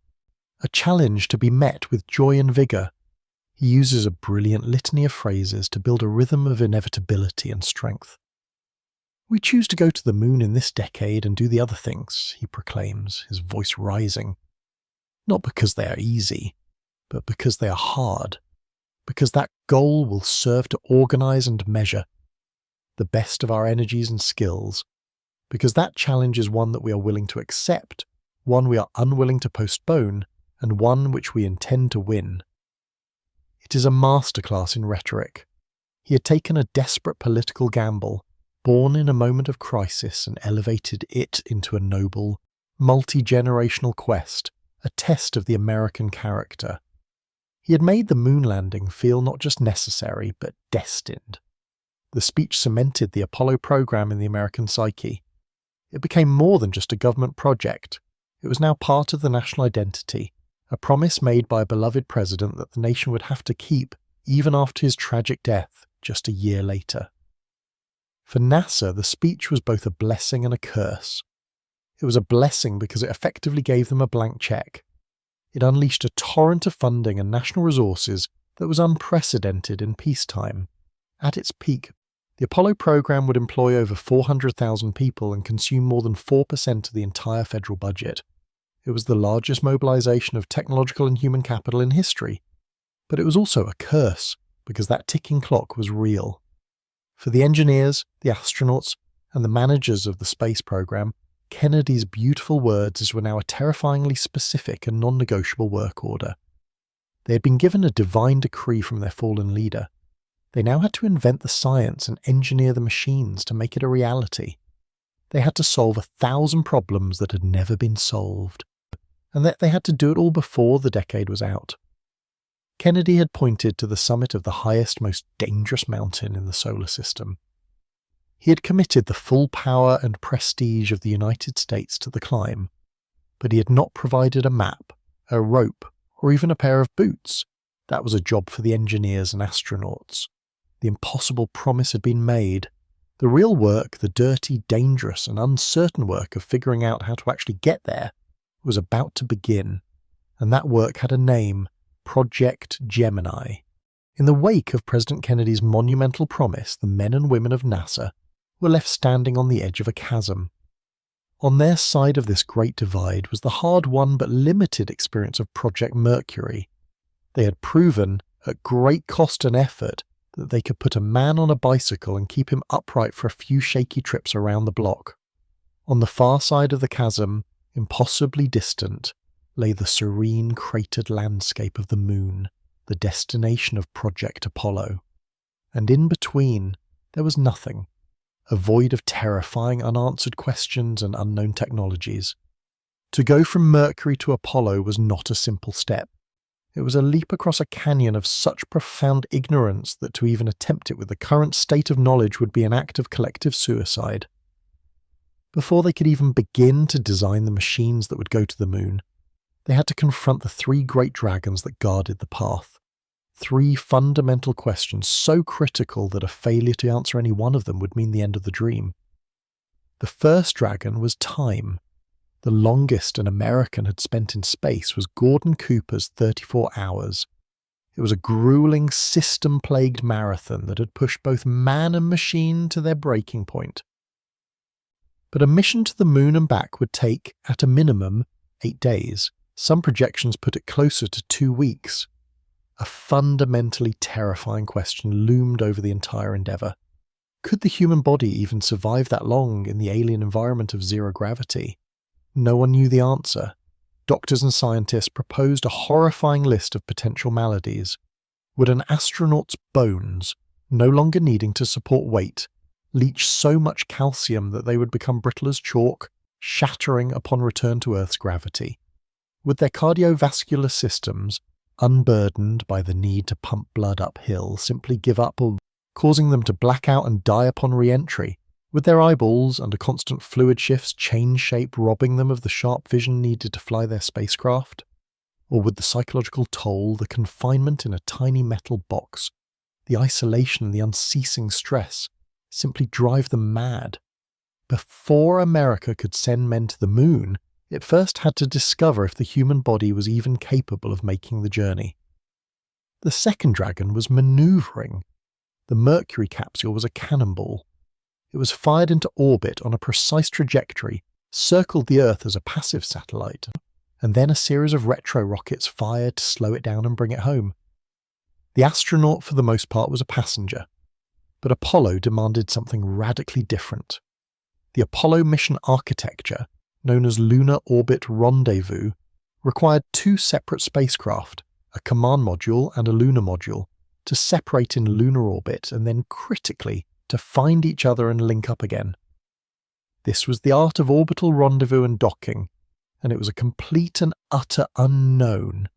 a challenge to be met with joy and vigour. He uses a brilliant litany of phrases to build a rhythm of inevitability and strength. "We choose to go to the moon in this decade and do the other things," he proclaims, his voice rising. "Not because they are easy, but because they are hard. Because that goal will serve to organise and measure the best of our energies and skills. Because that challenge is one that we are willing to accept, one we are unwilling to postpone, and one which we intend to win." It is a masterclass in rhetoric. He had taken a desperate political gamble, born in a moment of crisis, and elevated it into a noble, multi-generational quest, a test of the American character. He had made the moon landing feel not just necessary, but destined. The speech cemented the Apollo program in the American psyche. It became more than just a government project. It was now part of the national identity, a promise made by a beloved president that the nation would have to keep even after his tragic death just a year later. For NASA, the speech was both a blessing and a curse. It was a blessing because it effectively gave them a blank check. It unleashed a torrent of funding and national resources that was unprecedented in peacetime. At its peak, the Apollo program would employ over 400,000 people and consume more than 4% of the entire federal budget. It was the largest mobilization of technological and human capital in history. But it was also a curse, because that ticking clock was real. For the engineers, the astronauts, and the managers of the space program, Kennedy's beautiful words were now a terrifyingly specific and non-negotiable work order. They had been given a divine decree from their fallen leader. They now had to invent the science and engineer the machines to make it a reality. They had to solve 1,000 problems that had never been solved, and that they had to do it all before the decade was out. Kennedy had pointed to the summit of the highest, most dangerous mountain in the solar system. He had committed the full power and prestige of the United States to the climb, but he had not provided a map, a rope, or even a pair of boots. That was a job for the engineers and astronauts. The impossible promise had been made. The real work, the dirty, dangerous, and uncertain work of figuring out how to actually get there, was about to begin. And that work had a name: Project Gemini. In the wake of President Kennedy's monumental promise, the men and women of NASA were left standing on the edge of a chasm. On their side of this great divide was the hard-won but limited experience of Project Mercury. They had proven, at great cost and effort, that they could put a man on a bicycle and keep him upright for a few shaky trips around the block. On the far side of the chasm, impossibly distant, lay the serene cratered landscape of the moon, the destination of Project Apollo. And in between, there was nothing, a void of terrifying unanswered questions and unknown technologies. To go from Mercury to Apollo was not a simple step. It was a leap across a canyon of such profound ignorance that to even attempt it with the current state of knowledge would be an act of collective suicide. Before they could even begin to design the machines that would go to the moon, they had to confront the three great dragons that guarded the path. Three fundamental questions so critical that a failure to answer any one of them would mean the end of the dream. The first dragon was time. The longest an American had spent in space was Gordon Cooper's 34 hours. It was a grueling, system-plagued marathon that had pushed both man and machine to their breaking point. But a mission to the moon and back would take, at a minimum, 8 days. Some projections put it closer to 2 weeks. A fundamentally terrifying question loomed over the entire endeavour. Could the human body even survive that long in the alien environment of zero gravity? No one knew the answer. Doctors and scientists proposed a horrifying list of potential maladies. Would an astronaut's bones, no longer needing to support weight, leach so much calcium that they would become brittle as chalk, shattering upon return to Earth's gravity? Would their cardiovascular systems, unburdened by the need to pump blood uphill, simply give up, or causing them to black out and die upon re-entry? Would their eyeballs, under constant fluid shifts, change shape, robbing them of the sharp vision needed to fly their spacecraft? Or would the psychological toll, the confinement in a tiny metal box, the isolation and the unceasing stress, simply drive them mad? Before America could send men to the moon, it first had to discover if the human body was even capable of making the journey. The second dragon was manoeuvring. The Mercury capsule was a cannonball. It was fired into orbit on a precise trajectory, circled the Earth as a passive satellite, and then a series of retro rockets fired to slow it down and bring it home. The astronaut, for the most part, was a passenger, but Apollo demanded something radically different. The Apollo mission architecture, known as Lunar Orbit Rendezvous, required 2 separate spacecraft, a command module and a lunar module, to separate in lunar orbit and then, critically, to find each other and link up again. This was the art of orbital rendezvous and docking, and it was a complete and utter unknown.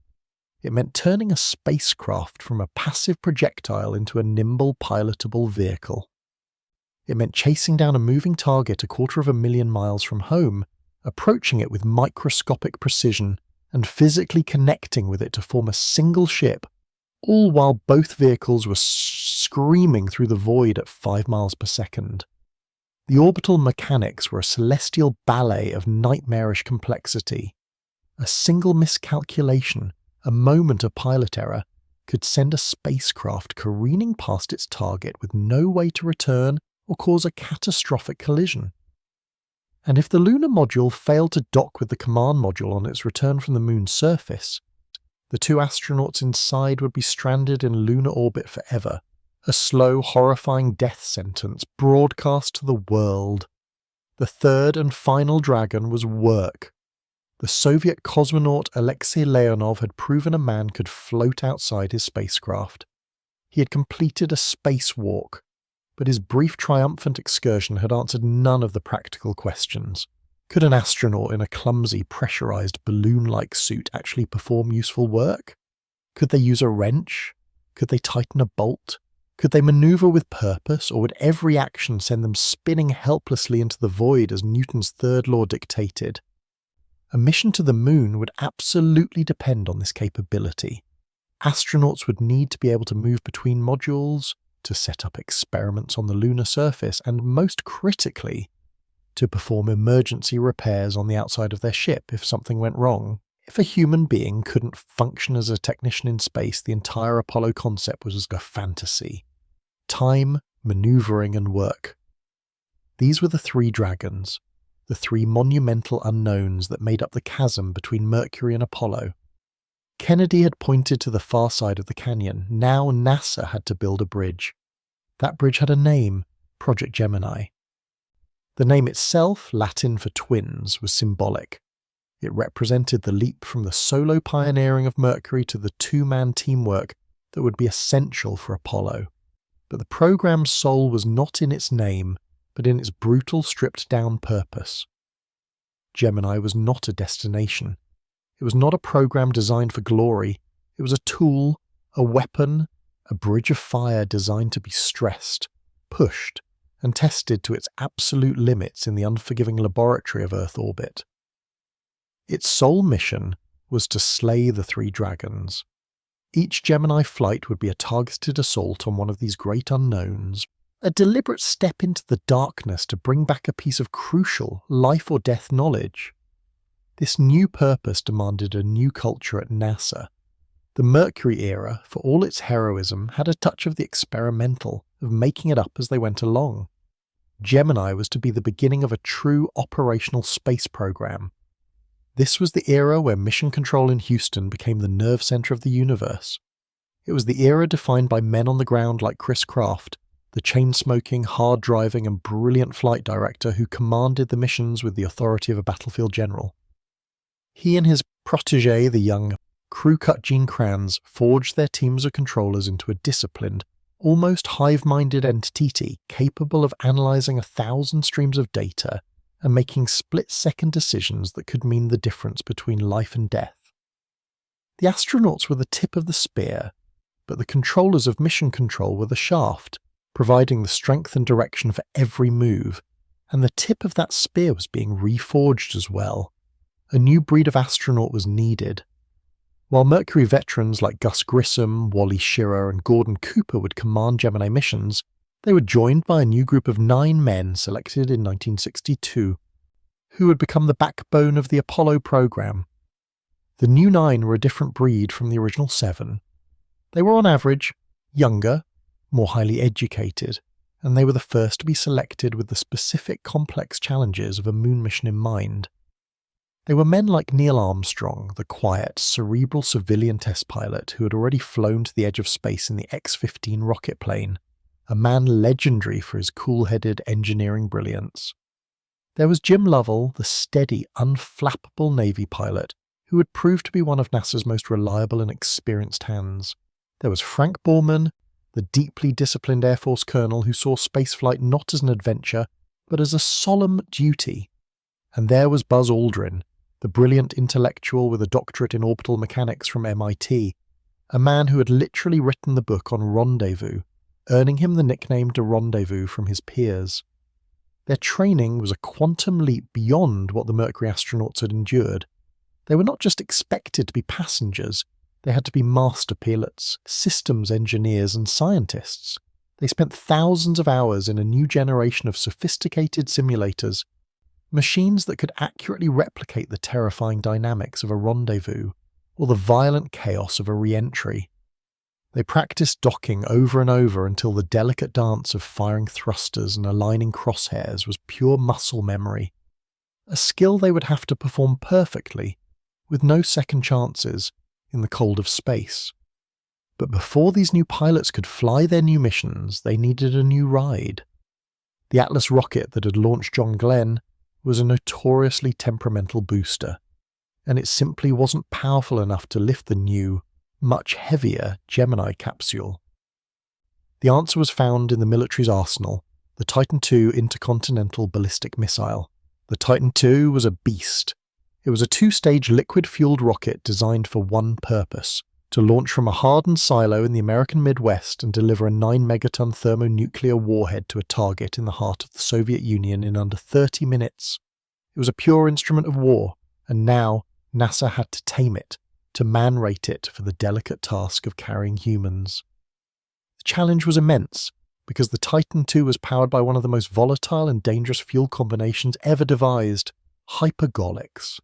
It meant turning a spacecraft from a passive projectile into a nimble, pilotable vehicle. It meant chasing down a moving target 250,000 miles from home, approaching it with microscopic precision, and physically connecting with it to form a single ship, all while both vehicles were screaming through the void at 5 miles per second. The orbital mechanics were a celestial ballet of nightmarish complexity. A single miscalculation, a moment of pilot error, could send a spacecraft careening past its target with no way to return or cause a catastrophic collision. And if the lunar module failed to dock with the command module on its return from the moon's surface, the 2 astronauts inside would be stranded in lunar orbit forever, a slow, horrifying death sentence broadcast to the world. The third and final dragon was work. The Soviet cosmonaut Alexei Leonov had proven a man could float outside his spacecraft. He had completed a spacewalk, but his brief triumphant excursion had answered none of the practical questions. Could an astronaut in a clumsy, pressurized, balloon-like suit actually perform useful work? Could they use a wrench? Could they tighten a bolt? Could they maneuver with purpose, or would every action send them spinning helplessly into the void as Newton's third law dictated? A mission to the moon would absolutely depend on this capability. Astronauts would need to be able to move between modules, to set up experiments on the lunar surface, and most critically, to perform emergency repairs on the outside of their ship if something went wrong. If a human being couldn't function as a technician in space, the entire Apollo concept was just a fantasy. Time, maneuvering, and work. These were the three dragons, the three monumental unknowns that made up the chasm between Mercury and Apollo. Kennedy had pointed to the far side of the canyon. Now NASA had to build a bridge. That bridge had a name, Project Gemini. The name itself, Latin for twins, was symbolic. It represented the leap from the solo pioneering of Mercury to the two-man teamwork that would be essential for Apollo. But the program's soul was not in its name, but in its brutal, stripped-down purpose. Gemini was not a destination. It was not a program designed for glory. It was a tool, a weapon, a bridge of fire designed to be stressed, pushed, and tested to its absolute limits in the unforgiving laboratory of Earth orbit. Its sole mission was to slay the three dragons. Each Gemini flight would be a targeted assault on one of these great unknowns, a deliberate step into the darkness to bring back a piece of crucial life-or-death knowledge. This new purpose demanded a new culture at NASA. The Mercury era, for all its heroism, had a touch of the experimental, of making it up as they went along. Gemini was to be the beginning of a true operational space program. This was the era where mission control in Houston became the nerve center of the universe. It was the era defined by men on the ground like Chris Kraft, the chain-smoking, hard-driving and brilliant flight director who commanded the missions with the authority of a battlefield general. He and his protégé, the young crew-cut Gene Kranz, forged their teams of controllers into a disciplined, almost hive-minded entity capable of analysing 1,000 streams of data and making split-second decisions that could mean the difference between life and death. The astronauts were the tip of the spear, but the controllers of mission control were the shaft, providing the strength and direction for every move, and the tip of that spear was being reforged as well. A new breed of astronaut was needed. While Mercury veterans like Gus Grissom, Wally Schirra, and Gordon Cooper would command Gemini missions, they were joined by a new group of 9 men selected in 1962, who would become the backbone of the Apollo program. The new 9 were a different breed from the original 7. They were on average younger, more highly educated, and they were the first to be selected with the specific complex challenges of a moon mission in mind. They were men like Neil Armstrong, the quiet, cerebral civilian test pilot who had already flown to the edge of space in the X-15 rocket plane, a man legendary for his cool-headed engineering brilliance. There was Jim Lovell, the steady, unflappable Navy pilot, who would prove to be one of NASA's most reliable and experienced hands. There was Frank Borman, the deeply disciplined Air Force colonel who saw spaceflight not as an adventure, but as a solemn duty. And there was Buzz Aldrin, the brilliant intellectual with a doctorate in orbital mechanics from MIT, a man who had literally written the book on rendezvous, earning him the nickname de Rendezvous from his peers. Their training was a quantum leap beyond what the Mercury astronauts had endured. They were not just expected to be passengers, they had to be master pilots, systems engineers and scientists. They spent thousands of hours in a new generation of sophisticated simulators, machines that could accurately replicate the terrifying dynamics of a rendezvous or the violent chaos of a re-entry. They practiced docking over and over until the delicate dance of firing thrusters and aligning crosshairs was pure muscle memory, a skill they would have to perform perfectly, with no second chances, in the cold of space. But before these new pilots could fly their new missions, they needed a new ride. The Atlas rocket that had launched John Glenn was a notoriously temperamental booster, and it simply wasn't powerful enough to lift the new, much heavier Gemini capsule. The answer was found in the military's arsenal, the Titan II intercontinental ballistic missile. The Titan II was a beast. It was a 2-stage liquid-fueled rocket designed for one purpose: to launch from a hardened silo in the American Midwest and deliver a 9-megaton thermonuclear warhead to a target in the heart of the Soviet Union in under 30 minutes. It was a pure instrument of war, and now NASA had to tame it, to man-rate it for the delicate task of carrying humans. The challenge was immense, because the Titan II was powered by one of the most volatile and dangerous fuel combinations ever devised, hypergolics.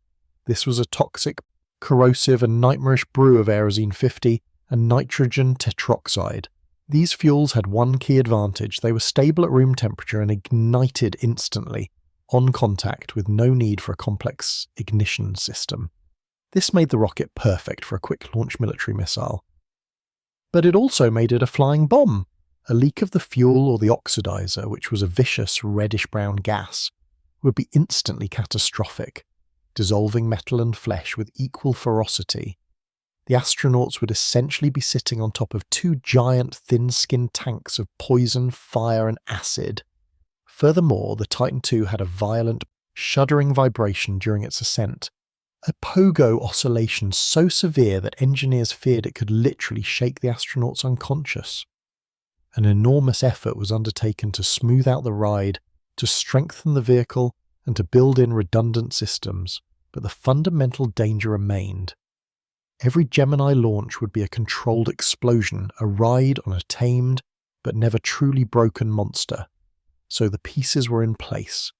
This was a toxic, corrosive and nightmarish brew of Aerozine 50 and nitrogen tetroxide. These fuels had one key advantage: they were stable at room temperature and ignited instantly, on contact, with no need for a complex ignition system. This made the rocket perfect for a quick-launch military missile. But it also made it a flying bomb. A leak of the fuel or the oxidizer, which was a vicious reddish-brown gas, would be instantly catastrophic, dissolving metal and flesh with equal ferocity. The astronauts would essentially be sitting on top of two giant thin-skinned tanks of poison, fire and acid. Furthermore, the Titan II had a violent, shuddering vibration during its ascent, a pogo oscillation so severe that engineers feared it could literally shake the astronauts unconscious. An enormous effort was undertaken to smooth out the ride, to strengthen the vehicle, and to build in redundant systems, but the fundamental danger remained. Every Gemini launch would be a controlled explosion, a ride on a tamed but never truly broken monster. So the pieces were in place.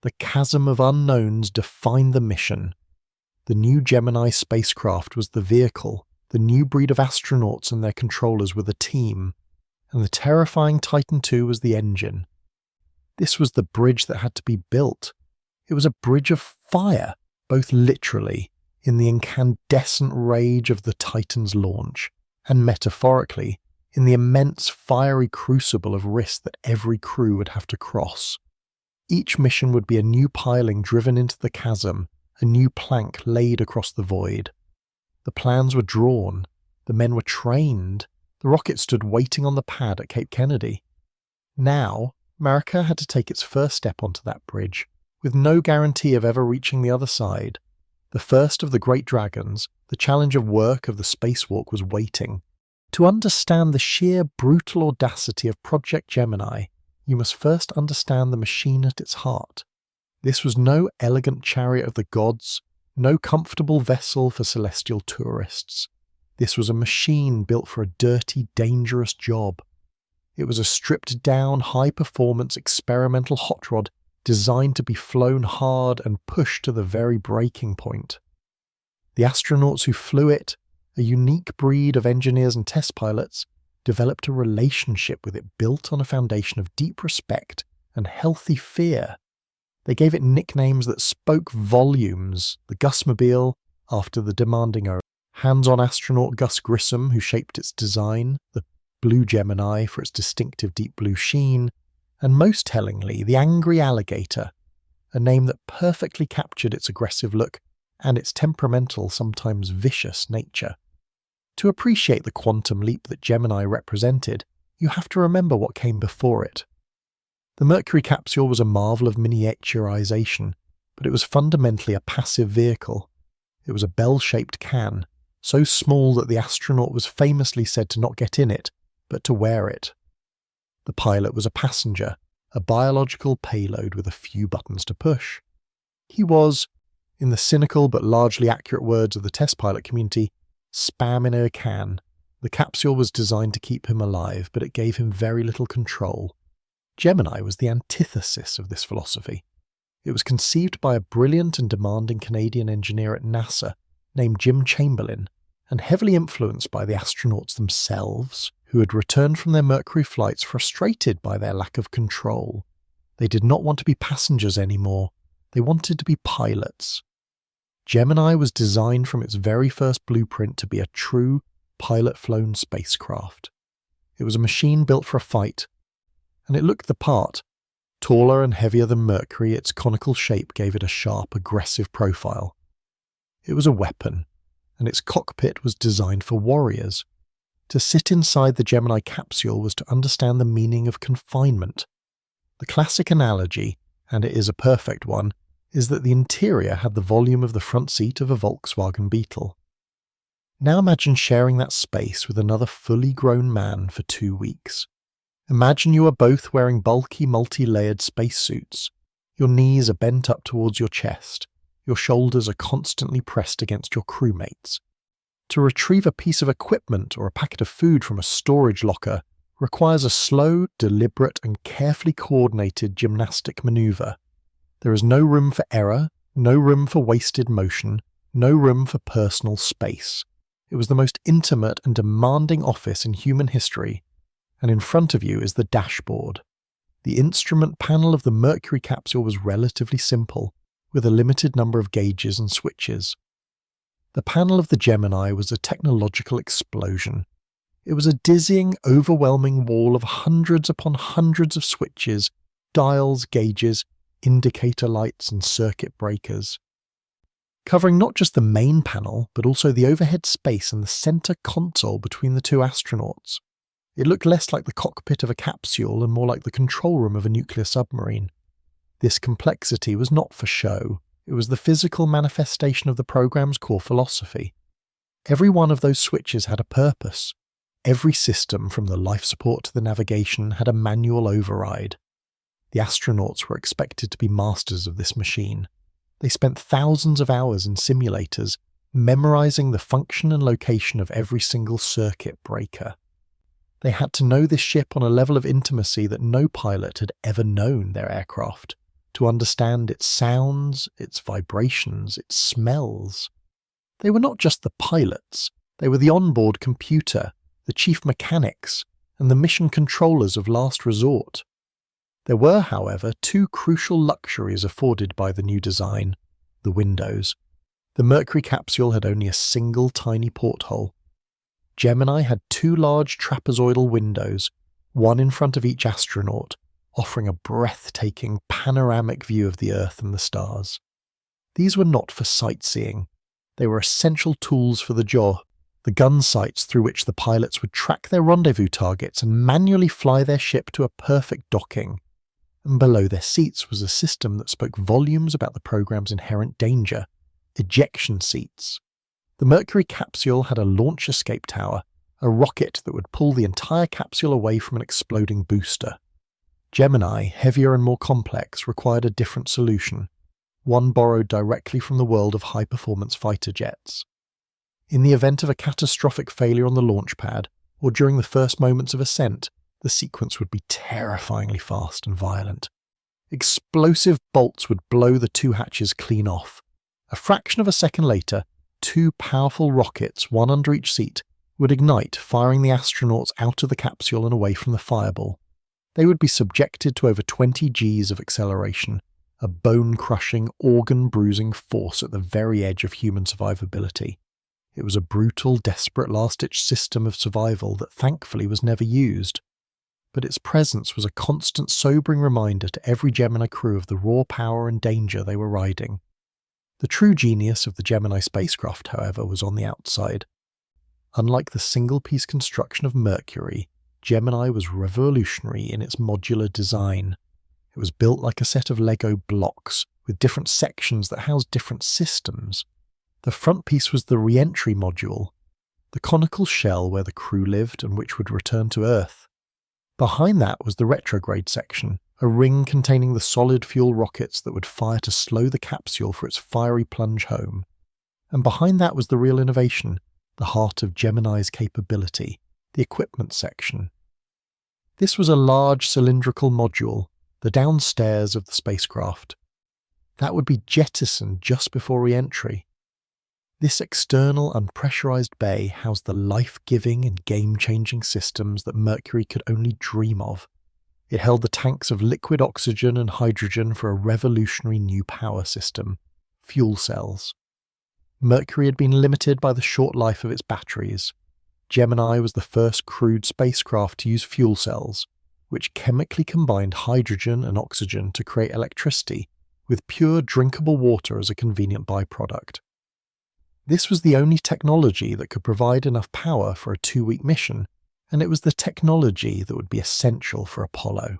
The chasm of unknowns defined the mission. The new Gemini spacecraft was the vehicle, the new breed of astronauts and their controllers were the team, and the terrifying Titan II was the engine. This was the bridge that had to be built. It was a bridge of fire, both literally, in the incandescent rage of the Titan's launch, and metaphorically, in the immense fiery crucible of risk that every crew would have to cross. Each mission would be a new piling driven into the chasm, a new plank laid across the void. The plans were drawn, the men were trained, the rocket stood waiting on the pad at Cape Kennedy. Now, America had to take its first step onto that bridge, with no guarantee of ever reaching the other side. The first of the great dragons, the challenge of work of the spacewalk, was waiting. To understand the sheer brutal audacity of Project Gemini, you must first understand the machine at its heart. This was no elegant chariot of the gods, no comfortable vessel for celestial tourists. This was a machine built for a dirty, dangerous job. It was a stripped-down, high-performance experimental hot rod designed to be flown hard and pushed to the very breaking point. The astronauts who flew it, a unique breed of engineers and test pilots, developed a relationship with it built on a foundation of deep respect and healthy fear. They gave it nicknames that spoke volumes: the Gusmobile, after the demanding hands-on astronaut Gus Grissom, who shaped its design, the Blue Gemini for its distinctive deep blue sheen, and most tellingly, the Angry Alligator, a name that perfectly captured its aggressive look and its temperamental, sometimes vicious nature. To appreciate the quantum leap that Gemini represented, you have to remember what came before it. The Mercury capsule was a marvel of miniaturization, but it was fundamentally a passive vehicle. It was a bell-shaped can, so small that the astronaut was famously said to not get in it, but to wear it. The pilot was a passenger, a biological payload with a few buttons to push. He was, in the cynical but largely accurate words of the test pilot community, spam in a can. The capsule was designed to keep him alive, but it gave him very little control. Gemini was the antithesis of this philosophy. It was conceived by a brilliant and demanding Canadian engineer at NASA named Jim Chamberlain, and heavily influenced by the astronauts themselves, who had returned from their Mercury flights frustrated by their lack of control. They did not want to be passengers anymore. They wanted to be pilots. Gemini was designed from its very first blueprint to be a true pilot-flown spacecraft. It was a machine built for a fight, and it looked the part. Taller and heavier than Mercury, its conical shape gave it a sharp, aggressive profile. It was a weapon, and its cockpit was designed for warriors. To sit inside the Gemini capsule was to understand the meaning of confinement. The classic analogy, and it is a perfect one, is that the interior had the volume of the front seat of a Volkswagen Beetle. Now imagine sharing that space with another fully grown man for 2 weeks. Imagine you are both wearing bulky, multi-layered spacesuits. Your knees are bent up towards your chest. Your shoulders are constantly pressed against your crewmates. To retrieve a piece of equipment or a packet of food from a storage locker requires a slow, deliberate, and carefully coordinated gymnastic maneuver. There is no room for error, no room for wasted motion, no room for personal space. It was the most intimate and demanding office in human history, and in front of you is the dashboard. The instrument panel of the Mercury capsule was relatively simple, with a limited number of gauges and switches. The panel of the Gemini was a technological explosion. It was a dizzying, overwhelming wall of hundreds upon hundreds of switches, dials, gauges, indicator lights, and circuit breakers. Covering not just the main panel, but also the overhead space and the center console between the two astronauts. It looked less like the cockpit of a capsule and more like the control room of a nuclear submarine. This complexity was not for show. It was the physical manifestation of the program's core philosophy. Every one of those switches had a purpose. Every system, from the life support to the navigation, had a manual override. The astronauts were expected to be masters of this machine. They spent thousands of hours in simulators, memorizing the function and location of every single circuit breaker. They had to know this ship on a level of intimacy that no pilot had ever known their aircraft, to understand its sounds, its vibrations, its smells. They were not just the pilots, they were the onboard computer, the chief mechanics, and the mission controllers of last resort. There were, however, two crucial luxuries afforded by the new design: the windows. The Mercury capsule had only a single tiny porthole. Gemini had two large trapezoidal windows, one in front of each astronaut, offering a breathtaking panoramic view of the Earth and the stars. These were not for sightseeing. They were essential tools for the job, the gun sights through which the pilots would track their rendezvous targets and manually fly their ship to a perfect docking. And below their seats was a system that spoke volumes about the program's inherent danger: ejection seats. The Mercury capsule had a launch escape tower, a rocket that would pull the entire capsule away from an exploding booster. Gemini, heavier and more complex, required a different solution, one borrowed directly from the world of high-performance fighter jets. In the event of a catastrophic failure on the launch pad, or during the first moments of ascent, the sequence would be terrifyingly fast and violent. Explosive bolts would blow the two hatches clean off. A fraction of a second later, two powerful rockets, one under each seat, would ignite, firing the astronauts out of the capsule and away from the fireball. They would be subjected to over 20 Gs of acceleration, a bone-crushing, organ-bruising force at the very edge of human survivability. It was a brutal, desperate last-ditch system of survival that thankfully was never used. But its presence was a constant, sobering reminder to every Gemini crew of the raw power and danger they were riding. The true genius of the Gemini spacecraft, however, was on the outside. Unlike the single-piece construction of Mercury, Gemini was revolutionary in its modular design. It was built like a set of Lego blocks, with different sections that housed different systems. The front piece was the re-entry module, the conical shell where the crew lived and which would return to Earth. Behind that was the retrograde section, a ring containing the solid fuel rockets that would fire to slow the capsule for its fiery plunge home. And behind that was the real innovation, the heart of Gemini's capability, the equipment section. This was a large cylindrical module, the downstairs of the spacecraft. That would be jettisoned just before re-entry. This external, unpressurized bay housed the life-giving and game-changing systems that Mercury could only dream of. It held the tanks of liquid oxygen and hydrogen for a revolutionary new power system, fuel cells. Mercury had been limited by the short life of its batteries. Gemini was the first crewed spacecraft to use fuel cells, which chemically combined hydrogen and oxygen to create electricity, with pure drinkable water as a convenient byproduct. This was the only technology that could provide enough power for a 2-week mission, and it was the technology that would be essential for Apollo.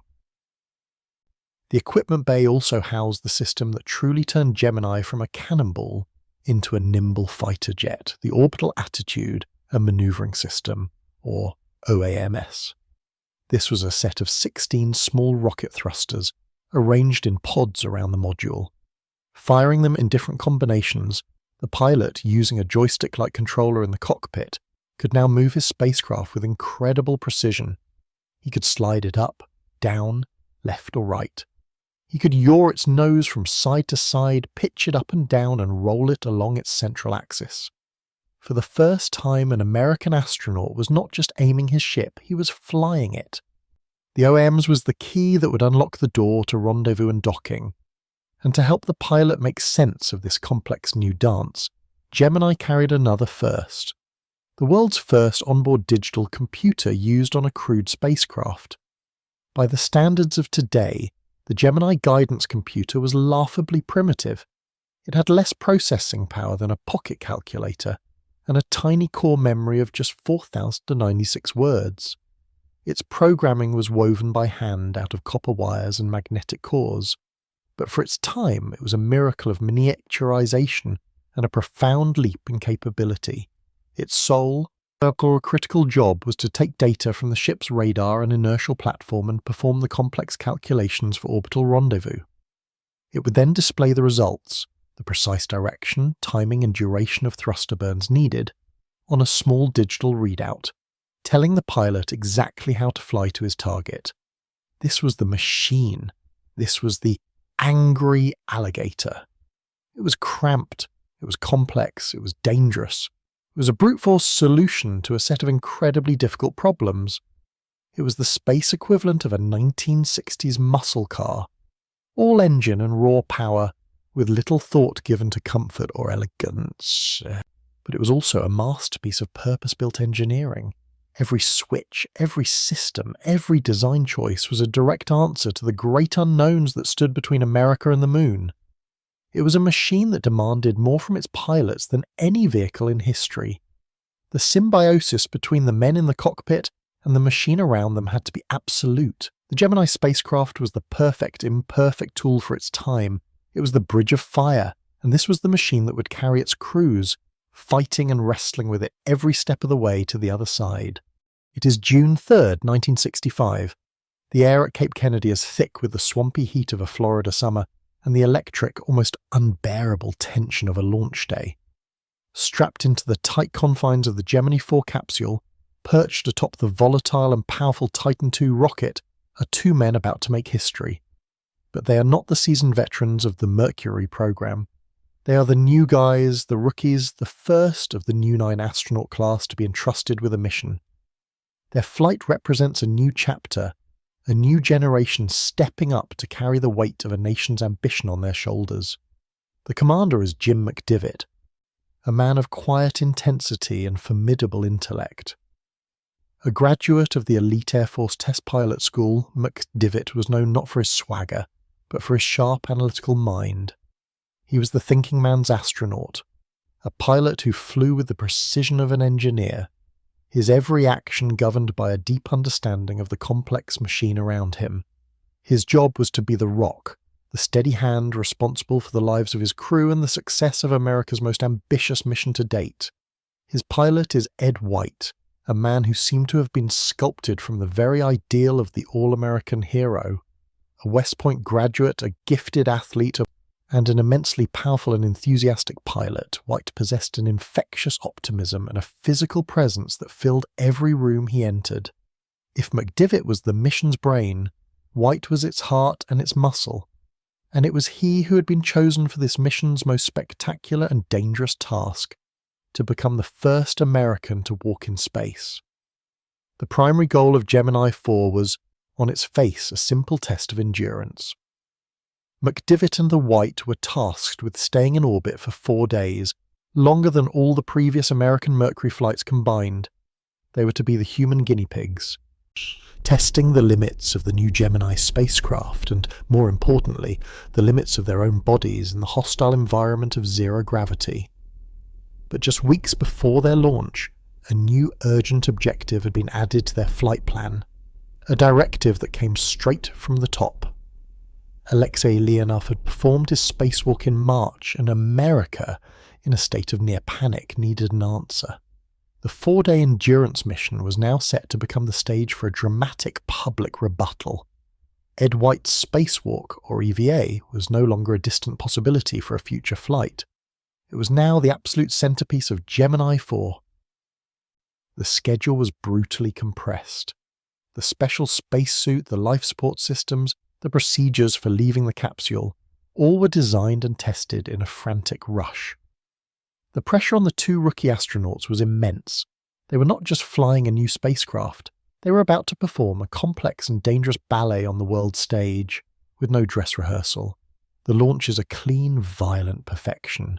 The equipment bay also housed the system that truly turned Gemini from a cannonball into a nimble fighter jet, the Orbital Attitude and Maneuvering System, or OAMS. This was a set of 16 small rocket thrusters arranged in pods around the module. Firing them in different combinations, the pilot, using a joystick-like controller in the cockpit, could now move his spacecraft with incredible precision. He could slide it up, down, left or right. He could yaw its nose from side to side, pitch it up and down, and roll it along its central axis. For the first time, an American astronaut was not just aiming his ship, he was flying it. The OMS was the key that would unlock the door to rendezvous and docking. And to help the pilot make sense of this complex new dance, Gemini carried another first. The world's first onboard digital computer used on a crewed spacecraft. By the standards of today, the Gemini guidance computer was laughably primitive. It had less processing power than a pocket calculator, and a tiny core memory of just 4,096 words. Its programming was woven by hand out of copper wires and magnetic cores, but for its time it was a miracle of miniaturization and a profound leap in capability. Its sole, or critical job was to take data from the ship's radar and inertial platform and perform the complex calculations for orbital rendezvous. It would then display the results, the precise direction, timing and duration of thruster burns needed, on a small digital readout, telling the pilot exactly how to fly to his target. This was the machine. This was the angry alligator. It was cramped, it was complex, it was dangerous. It was a brute force solution to a set of incredibly difficult problems. It was the space equivalent of a 1960s muscle car, all engine and raw power, with little thought given to comfort or elegance. But it was also a masterpiece of purpose-built engineering. Every switch, every system, every design choice was a direct answer to the great unknowns that stood between America and the moon. It was a machine that demanded more from its pilots than any vehicle in history. The symbiosis between the men in the cockpit and the machine around them had to be absolute. The Gemini spacecraft was the perfect, imperfect tool for its time. It was the bridge of fire, and this was the machine that would carry its crews, fighting and wrestling with it every step of the way to the other side. It is June 3rd, 1965. The air at Cape Kennedy is thick with the swampy heat of a Florida summer, and the electric, almost unbearable tension of a launch day. Strapped into the tight confines of the Gemini 4 capsule, perched atop the volatile and powerful Titan II rocket, are two men about to make history. But they are not the seasoned veterans of the Mercury program. They are the new guys, the rookies, the first of the new 9 astronaut class to be entrusted with a mission. Their flight represents a new chapter, a new generation stepping up to carry the weight of a nation's ambition on their shoulders. The commander is Jim McDivitt, a man of quiet intensity and formidable intellect. A graduate of the elite Air Force test pilot school, McDivitt was known not for his swagger, but for his sharp analytical mind. He was the thinking man's astronaut, a pilot who flew with the precision of an engineer, his every action governed by a deep understanding of the complex machine around him. His job was to be the rock, the steady hand responsible for the lives of his crew and the success of America's most ambitious mission to date. His pilot is Ed White, a man who seemed to have been sculpted from the very ideal of the all-American hero. A West Point graduate, a gifted athlete, and an immensely powerful and enthusiastic pilot, White possessed an infectious optimism and a physical presence that filled every room he entered. If McDivitt was the mission's brain, White was its heart and its muscle, and it was he who had been chosen for this mission's most spectacular and dangerous task, to become the first American to walk in space. The primary goal of Gemini 4 was, on its face, a simple test of endurance. McDivitt and the White were tasked with staying in orbit for 4 days, longer than all the previous American Mercury flights combined. They were to be the human guinea pigs, testing the limits of the new Gemini spacecraft and, more importantly, the limits of their own bodies in the hostile environment of zero gravity. But just weeks before their launch, a new urgent objective had been added to their flight plan, a directive that came straight from the top. Alexei Leonov had performed his spacewalk in March, and America, in a state of near panic, needed an answer. The 4-day endurance mission was now set to become the stage for a dramatic public rebuttal. Ed White's spacewalk, or EVA, was no longer a distant possibility for a future flight. It was now the absolute centerpiece of Gemini 4. The schedule was brutally compressed. the special spacesuit, the life support systems, the procedures for leaving the capsule, all were designed and tested in a frantic rush. The pressure on the two rookie astronauts was immense. They were not just flying a new spacecraft, they were about to perform a complex and dangerous ballet on the world stage, with no dress rehearsal. The launch is a clean, violent perfection.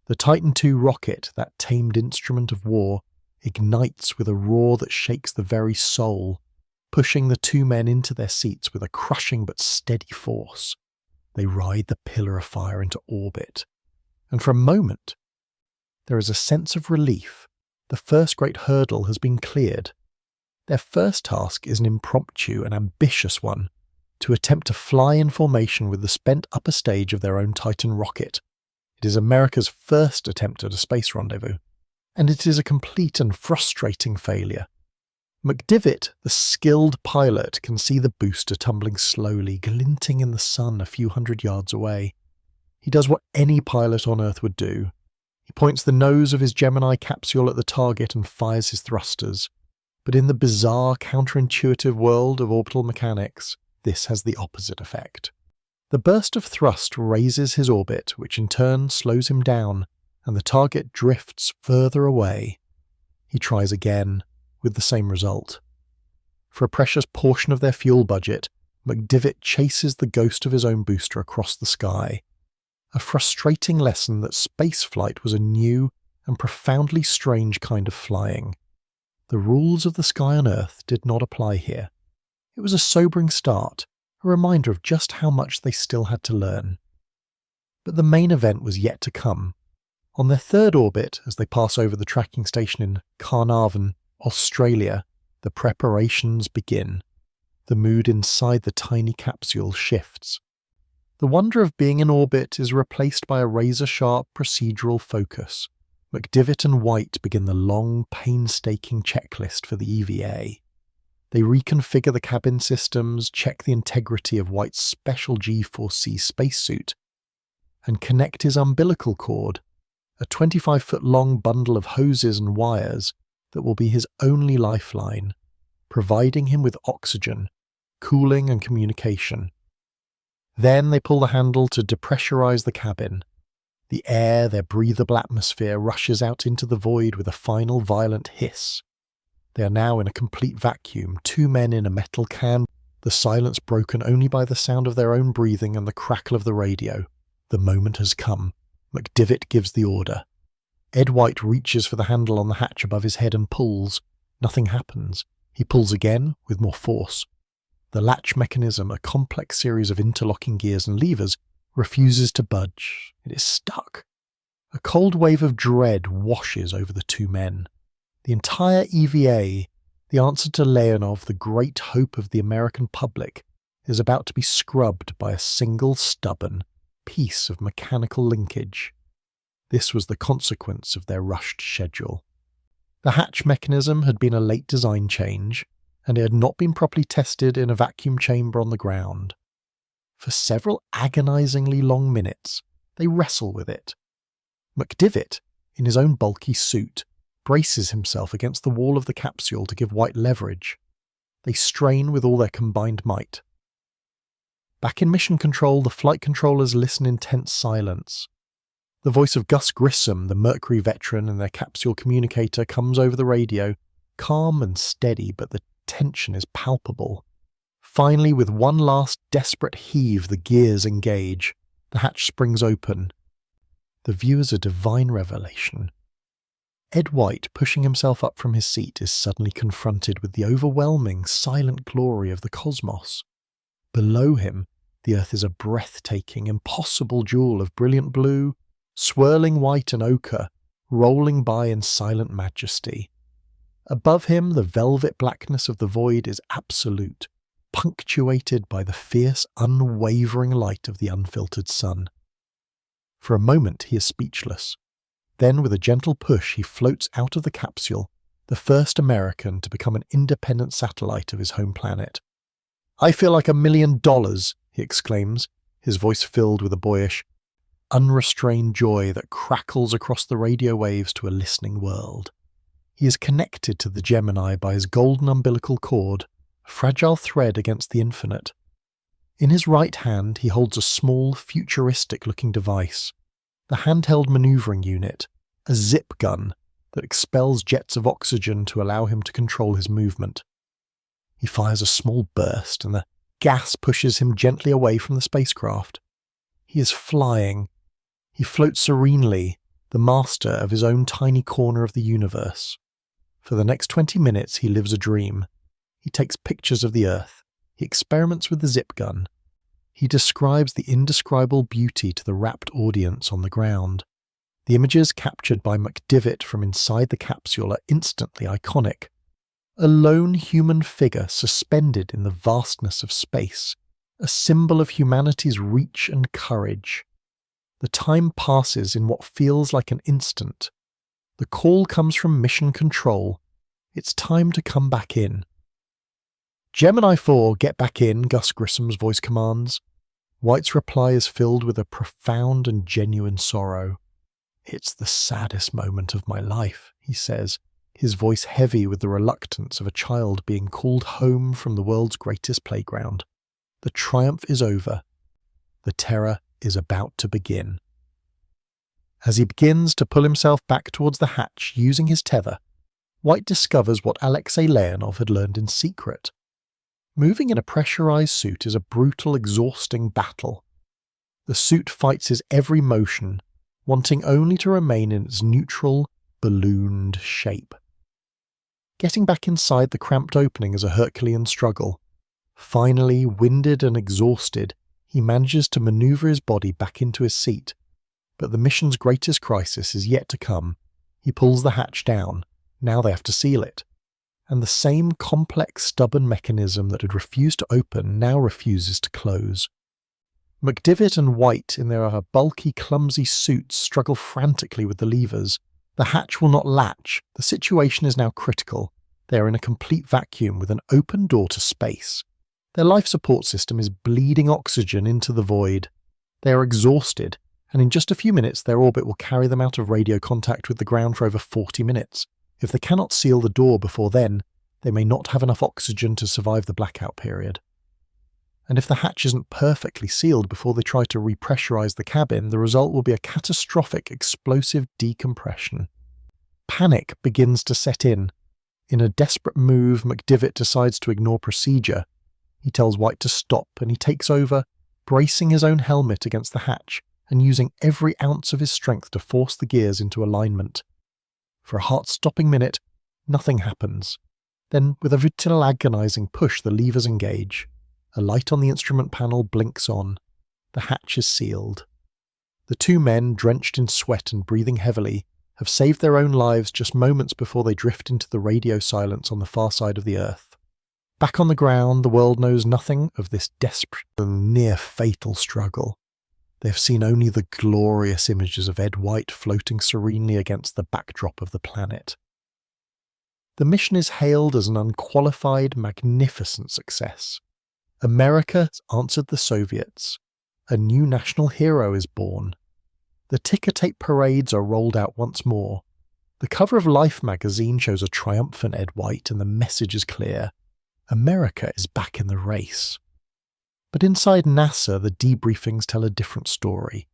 The Titan II rocket, that tamed instrument of war, ignites with a roar that shakes the very soul, pushing the two men into their seats with a crushing but steady force. They ride the pillar of fire into orbit. And for a moment, there is a sense of relief. The first great hurdle has been cleared. Their first task is an impromptu and ambitious one, to attempt to fly in formation with the spent upper stage of their own Titan rocket. It is America's first attempt at a space rendezvous, and it is a complete and frustrating failure. McDivitt, the skilled pilot, can see the booster tumbling slowly, glinting in the sun a few hundred yards away. He does what any pilot on Earth would do. He points the nose of his Gemini capsule at the target and fires his thrusters. But in the bizarre, counterintuitive world of orbital mechanics, this has the opposite effect. The burst of thrust raises his orbit, which in turn slows him down, and the target drifts further away. He tries again, with the same result. For a precious portion of their fuel budget, McDivitt chases the ghost of his own booster across the sky. A frustrating lesson that spaceflight was a new and profoundly strange kind of flying. The rules of the sky on Earth did not apply here. It was a sobering start, a reminder of just how much they still had to learn. But the main event was yet to come. On their third orbit, as they pass over the tracking station in Carnarvon, Australia, the preparations begin. The mood inside the tiny capsule shifts. The wonder of being in orbit is replaced by a razor-sharp procedural focus. McDivitt and White begin the long, painstaking checklist for the EVA. They reconfigure the cabin systems, check the integrity of White's special G4C spacesuit, and connect his umbilical cord, a 25-foot-long bundle of hoses and wires that will be his only lifeline, providing him with oxygen, cooling and communication. Then they pull the handle to depressurize the cabin. The air, their breathable atmosphere, rushes out into the void with a final violent hiss. They are now in a complete vacuum, two men in a metal can, the silence broken only by the sound of their own breathing and the crackle of the radio. The moment has come. McDivitt gives the order. Ed White reaches for the handle on the hatch above his head and pulls. Nothing happens. He pulls again, with more force. The latch mechanism, a complex series of interlocking gears and levers, refuses to budge. It is stuck. A cold wave of dread washes over the two men. The entire EVA, the answer to Leonov, the great hope of the American public, is about to be scrubbed by a single stubborn piece of mechanical linkage. This was the consequence of their rushed schedule. The hatch mechanism had been a late design change, and it had not been properly tested in a vacuum chamber on the ground. For several agonizingly long minutes, they wrestle with it. McDivitt, in his own bulky suit, braces himself against the wall of the capsule to give White leverage. They strain with all their combined might. Back in mission control, the flight controllers listen in tense silence. The voice of Gus Grissom, the Mercury veteran and their capsule communicator, comes over the radio, calm and steady, but the tension is palpable. Finally, with one last desperate heave, the gears engage. The hatch springs open. The view is a divine revelation. Ed White, pushing himself up from his seat, is suddenly confronted with the overwhelming, silent glory of the cosmos. Below him, the Earth is a breathtaking, impossible jewel of brilliant blue, swirling white and ochre, rolling by in silent majesty. Above him, the velvet blackness of the void is absolute, punctuated by the fierce, unwavering light of the unfiltered sun. For a moment he is speechless. Then, with a gentle push, he floats out of the capsule, the first American to become an independent satellite of his home planet. "I feel like $1 million, he exclaims, his voice filled with a boyish, unrestrained joy that crackles across the radio waves to a listening world. He is connected to the Gemini by his golden umbilical cord, a fragile thread against the infinite. In his right hand, he holds a small, futuristic-looking device, the handheld maneuvering unit, a zip gun that expels jets of oxygen to allow him to control his movement. He fires a small burst, and the gas pushes him gently away from the spacecraft. He is flying. He floats serenely, the master of his own tiny corner of the universe. For the next 20 minutes, he lives a dream. He takes pictures of the Earth. He experiments with the zip gun. He describes the indescribable beauty to the rapt audience on the ground. The images captured by McDivitt from inside the capsule are instantly iconic. A lone human figure suspended in the vastness of space, a symbol of humanity's reach and courage. The time passes in what feels like an instant. The call comes from Mission Control. It's time to come back in. Gemini 4, get back in, Gus Grissom's voice commands. White's reply is filled with a profound and genuine sorrow. It's the saddest moment of my life, he says, his voice heavy with the reluctance of a child being called home from the world's greatest playground. The triumph is over. The terror is about to begin. As he begins to pull himself back towards the hatch using his tether, White discovers what Alexei Leonov had learned in secret. Moving in a pressurized suit is a brutal, exhausting battle. The suit fights his every motion, wanting only to remain in its neutral, ballooned shape. Getting back inside the cramped opening is a Herculean struggle. Finally, winded and exhausted, he manages to maneuver his body back into his seat. But the mission's greatest crisis is yet to come. He pulls the hatch down. Now they have to seal it. And the same complex, stubborn mechanism that had refused to open now refuses to close. McDivitt and White, in their bulky, clumsy suits, struggle frantically with the levers. The hatch will not latch. The situation is now critical. They are in a complete vacuum with an open door to space. Their life support system is bleeding oxygen into the void. They are exhausted, and in just a few minutes their orbit will carry them out of radio contact with the ground for over 40 minutes. If they cannot seal the door before then, they may not have enough oxygen to survive the blackout period. And if the hatch isn't perfectly sealed before they try to repressurize the cabin, the result will be a catastrophic explosive decompression. Panic begins to set in. In a desperate move, McDivitt decides to ignore procedure. He tells White to stop, and he takes over, bracing his own helmet against the hatch and using every ounce of his strength to force the gears into alignment. For a heart-stopping minute, nothing happens. Then, with a vital agonizing push, the levers engage. A light on the instrument panel blinks on. The hatch is sealed. The two men, drenched in sweat and breathing heavily, have saved their own lives just moments before they drift into the radio silence on the far side of the Earth. Back on the ground, the world knows nothing of this desperate and near-fatal struggle. They have seen only the glorious images of Ed White floating serenely against the backdrop of the planet. The mission is hailed as an unqualified, magnificent success. America has answered the Soviets. A new national hero is born. The ticker tape parades are rolled out once more. The cover of Life magazine shows a triumphant Ed White, and the message is clear. America is back in the race. But inside NASA, the debriefings tell a different story.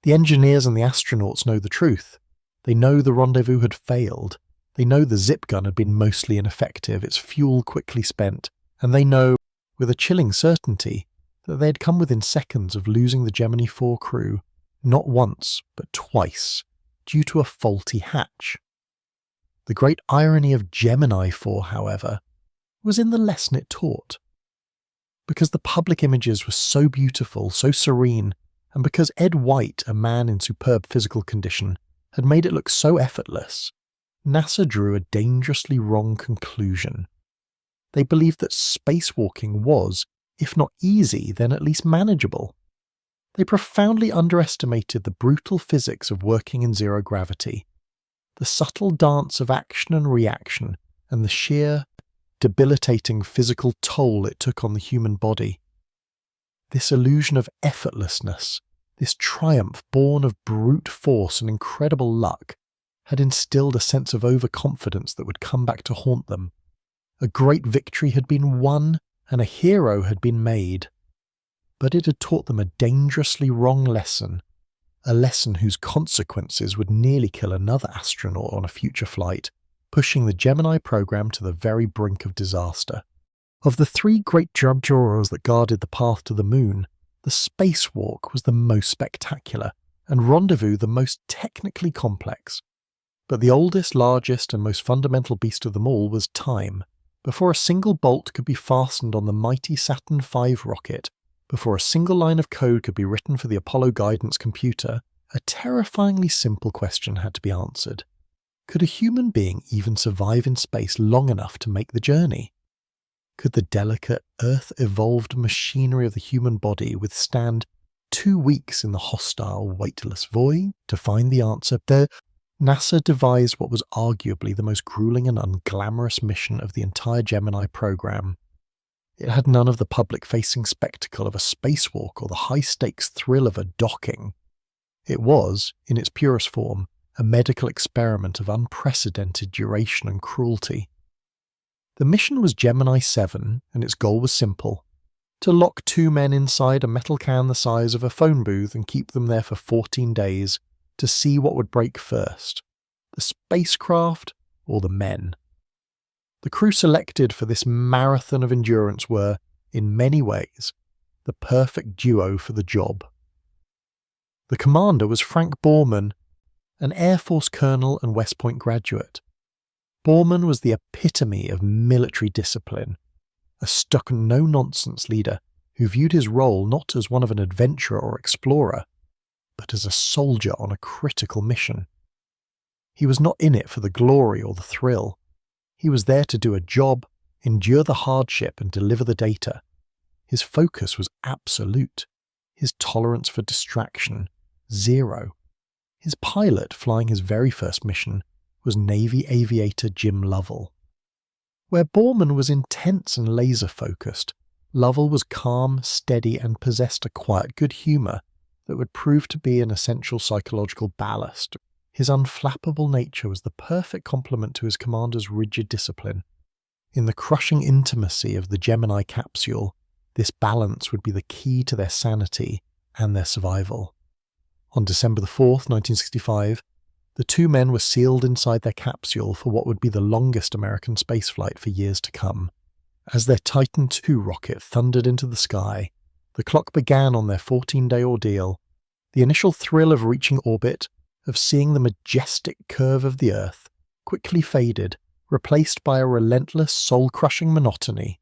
The engineers and the astronauts know the truth. They know the rendezvous had failed. They know the zip gun had been mostly ineffective, its fuel quickly spent, and they know, with a chilling certainty, that they had come within seconds of losing the Gemini 4 crew, not once, but twice, due to a faulty hatch. The great irony of Gemini 4, however, was in the lesson it taught. Because the public images were so beautiful, so serene, and because Ed White, a man in superb physical condition, had made it look so effortless, NASA drew a dangerously wrong conclusion. They believed that spacewalking was, if not easy, then at least manageable. They profoundly underestimated the brutal physics of working in zero gravity, the subtle dance of action and reaction, and the sheer, debilitating physical toll it took on the human body. This illusion of effortlessness, this triumph born of brute force and incredible luck, had instilled a sense of overconfidence that would come back to haunt them. A great victory had been won and a hero had been made. But it had taught them a dangerously wrong lesson, a lesson whose consequences would nearly kill another astronaut on a future flight, pushing the Gemini program to the very brink of disaster. Of the three great jaguars that guarded the path to the moon, the spacewalk was the most spectacular, and rendezvous the most technically complex. But the oldest, largest, and most fundamental beast of them all was time. Before a single bolt could be fastened on the mighty Saturn V rocket, before a single line of code could be written for the Apollo guidance computer, a terrifyingly simple question had to be answered. Could a human being even survive in space long enough to make the journey? Could the delicate, Earth-evolved machinery of the human body withstand 2 weeks in the hostile, weightless void? To find the answer, NASA devised what was arguably the most grueling and unglamorous mission of the entire Gemini program. It had none of the public-facing spectacle of a spacewalk or the high-stakes thrill of a docking. It was, in its purest form, a medical experiment of unprecedented duration and cruelty. The mission was Gemini 7, and its goal was simple: to lock 2 men inside a metal can the size of a phone booth and keep them there for 14 days to see what would break first, the spacecraft or the men. The crew selected for this marathon of endurance were, in many ways, the perfect duo for the job. The commander was Frank Borman, an Air Force colonel and West Point graduate. Borman was the epitome of military discipline, a stuck no-nonsense leader who viewed his role not as one of an adventurer or explorer, but as a soldier on a critical mission. He was not in it for the glory or the thrill. He was there to do a job, endure the hardship, and deliver the data. His focus was absolute. His tolerance for distraction, 0. His pilot, flying his very first mission, was Navy aviator Jim Lovell. Where Borman was intense and laser-focused, Lovell was calm, steady, and possessed a quiet good humour that would prove to be an essential psychological ballast. His unflappable nature was the perfect complement to his commander's rigid discipline. In the crushing intimacy of the Gemini capsule, this balance would be the key to their sanity and their survival. On December 4th, 1965, the 2 men were sealed inside their capsule for what would be the longest American spaceflight for years to come. As their Titan II rocket thundered into the sky, the clock began on their 14-day ordeal. The initial thrill of reaching orbit, of seeing the majestic curve of the Earth, quickly faded, replaced by a relentless, soul-crushing monotony.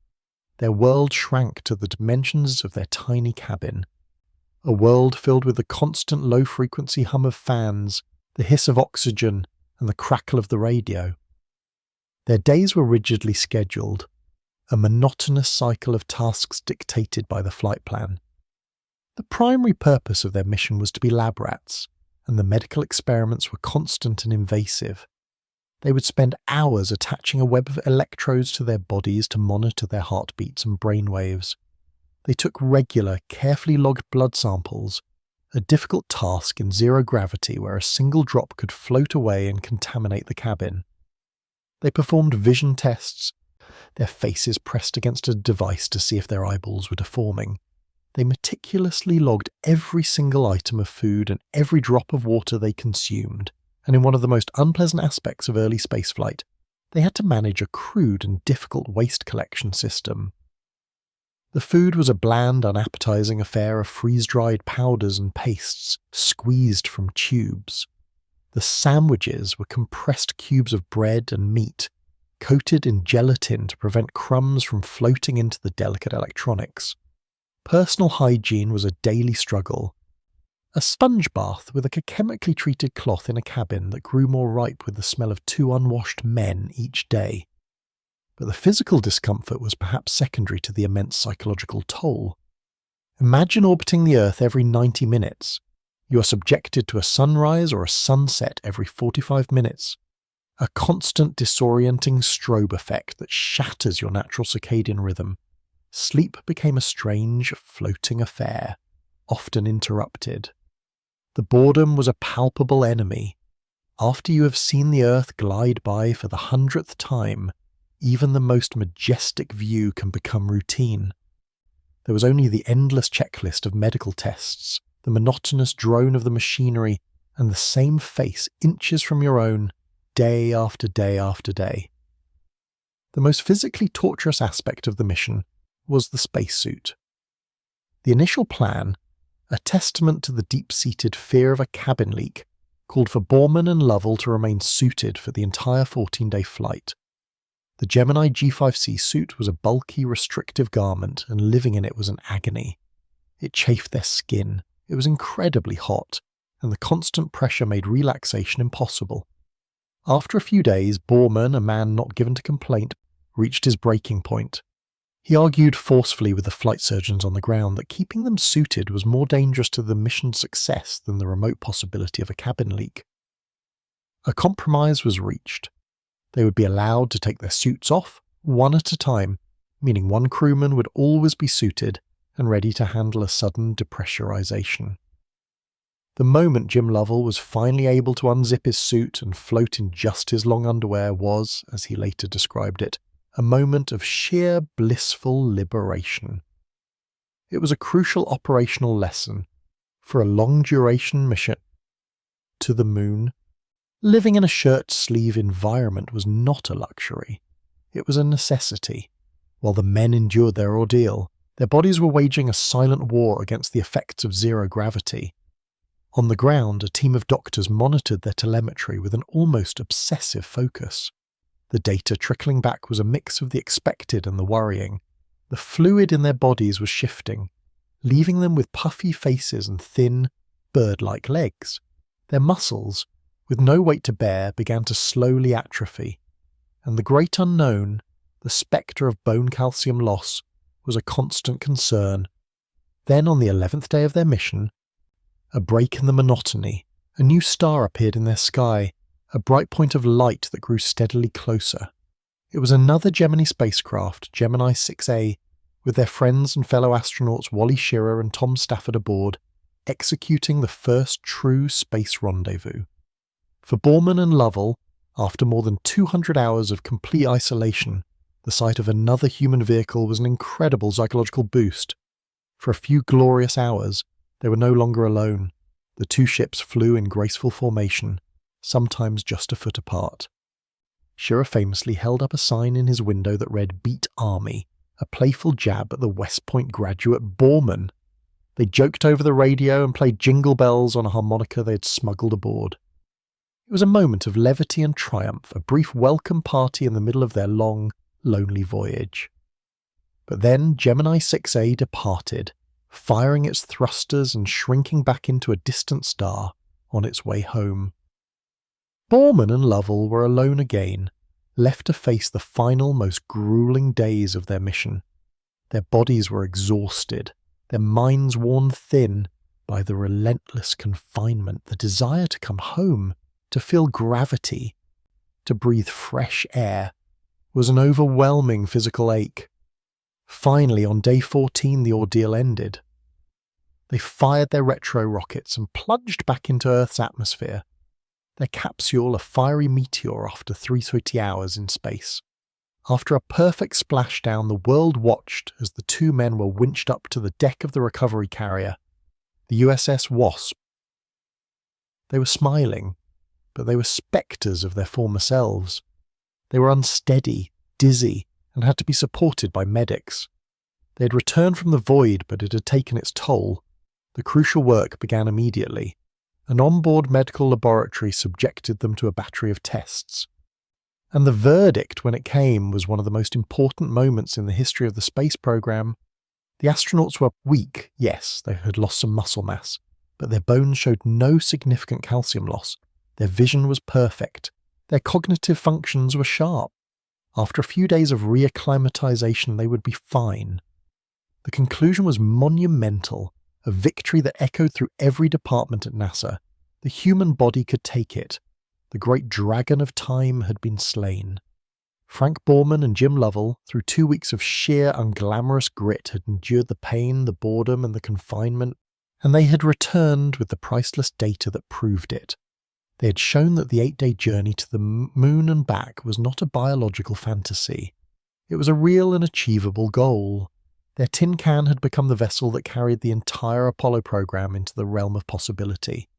Their world shrank to the dimensions of their tiny cabin. A world filled with the constant low-frequency hum of fans, the hiss of oxygen, and the crackle of the radio. Their days were rigidly scheduled, a monotonous cycle of tasks dictated by the flight plan. The primary purpose of their mission was to be lab rats, and the medical experiments were constant and invasive. They would spend hours attaching a web of electrodes to their bodies to monitor their heartbeats and brainwaves. They took regular, carefully logged blood samples, a difficult task in zero gravity where a single drop could float away and contaminate the cabin. They performed vision tests, their faces pressed against a device to see if their eyeballs were deforming. They meticulously logged every single item of food and every drop of water they consumed, and in one of the most unpleasant aspects of early spaceflight, they had to manage a crude and difficult waste collection system. The food was a bland, unappetizing affair of freeze-dried powders and pastes squeezed from tubes. The sandwiches were compressed cubes of bread and meat, coated in gelatin to prevent crumbs from floating into the delicate electronics. Personal hygiene was a daily struggle. A sponge bath with a chemically treated cloth in a cabin that grew more ripe with the smell of 2 unwashed men each day. But the physical discomfort was perhaps secondary to the immense psychological toll. Imagine orbiting the Earth every 90 minutes. You are subjected to a sunrise or a sunset every 45 minutes. A constant disorienting strobe effect that shatters your natural circadian rhythm. Sleep became a strange, floating affair, often interrupted. The boredom was a palpable enemy. After you have seen the Earth glide by for the 100th time, even the most majestic view can become routine. There was only the endless checklist of medical tests, the monotonous drone of the machinery, and the same face inches from your own, day after day after day. The most physically torturous aspect of the mission was the spacesuit. The initial plan, a testament to the deep-seated fear of a cabin leak, called for Borman and Lovell to remain suited for the entire 14-day flight. The Gemini G5C suit was a bulky, restrictive garment, and living in it was an agony. It chafed their skin, it was incredibly hot, and the constant pressure made relaxation impossible. After a few days, Borman, a man not given to complaint, reached his breaking point. He argued forcefully with the flight surgeons on the ground that keeping them suited was more dangerous to the mission's success than the remote possibility of a cabin leak. A compromise was reached. They would be allowed to take their suits off, one at a time, meaning one crewman would always be suited and ready to handle a sudden depressurization. The moment Jim Lovell was finally able to unzip his suit and float in just his long underwear was, as he later described it, a moment of sheer blissful liberation. It was a crucial operational lesson. For a long-duration mission to the moon, living in a shirt-sleeve environment was not a luxury. It was a necessity. While the men endured their ordeal, their bodies were waging a silent war against the effects of zero gravity. On the ground, a team of doctors monitored their telemetry with an almost obsessive focus. The data trickling back was a mix of the expected and the worrying. The fluid in their bodies was shifting, leaving them with puffy faces and thin, bird-like legs. Their muscles, with no weight to bear, began to slowly atrophy, and the great unknown, the spectre of bone calcium loss, was a constant concern. Then, on the 11th day of their mission, a break in the monotony, a new star appeared in their sky, a bright point of light that grew steadily closer. It was another Gemini spacecraft, Gemini 6A, with their friends and fellow astronauts Wally Schirra and Tom Stafford aboard, executing the first true space rendezvous. For Borman and Lovell, after more than 200 hours of complete isolation, the sight of another human vehicle was an incredible psychological boost. For a few glorious hours, they were no longer alone. The two ships flew in graceful formation, sometimes just a foot apart. Schirra famously held up a sign in his window that read "Beat Army," a playful jab at the West Point graduate Borman. They joked over the radio and played jingle bells on a harmonica they had smuggled aboard. It was a moment of levity and triumph, a brief welcome party in the middle of their long, lonely voyage. But then Gemini 6A departed, firing its thrusters and shrinking back into a distant star on its way home. Borman and Lovell were alone again, left to face the final, most grueling days of their mission. Their bodies were exhausted, their minds worn thin by the relentless confinement, the desire to come home, to feel gravity, to breathe fresh air, was an overwhelming physical ache. Finally, on day 14, the ordeal ended. They fired their retro rockets and plunged back into Earth's atmosphere, their capsule a fiery meteor after 330 hours in space. After a perfect splashdown, the world watched as the two men were winched up to the deck of the recovery carrier, the USS Wasp. They were smiling, but they were spectres of their former selves. They were unsteady, dizzy, and had to be supported by medics. They had returned from the void, but it had taken its toll. The crucial work began immediately. An onboard medical laboratory subjected them to a battery of tests. And the verdict, when it came, was one of the most important moments in the history of the space program. The astronauts were weak, yes, they had lost some muscle mass, but their bones showed no significant calcium loss. Their vision was perfect. Their cognitive functions were sharp. After a few days of reacclimatization, they would be fine. The conclusion was monumental, a victory that echoed through every department at NASA. The human body could take it. The great dragon of time had been slain. Frank Borman and Jim Lovell, through 2 weeks of sheer unglamorous grit, had endured the pain, the boredom, and the confinement, and they had returned with the priceless data that proved it. They had shown that the 8-day journey to the moon and back was not a biological fantasy. It was a real and achievable goal. Their tin can had become the vessel that carried the entire Apollo program into the realm of possibility.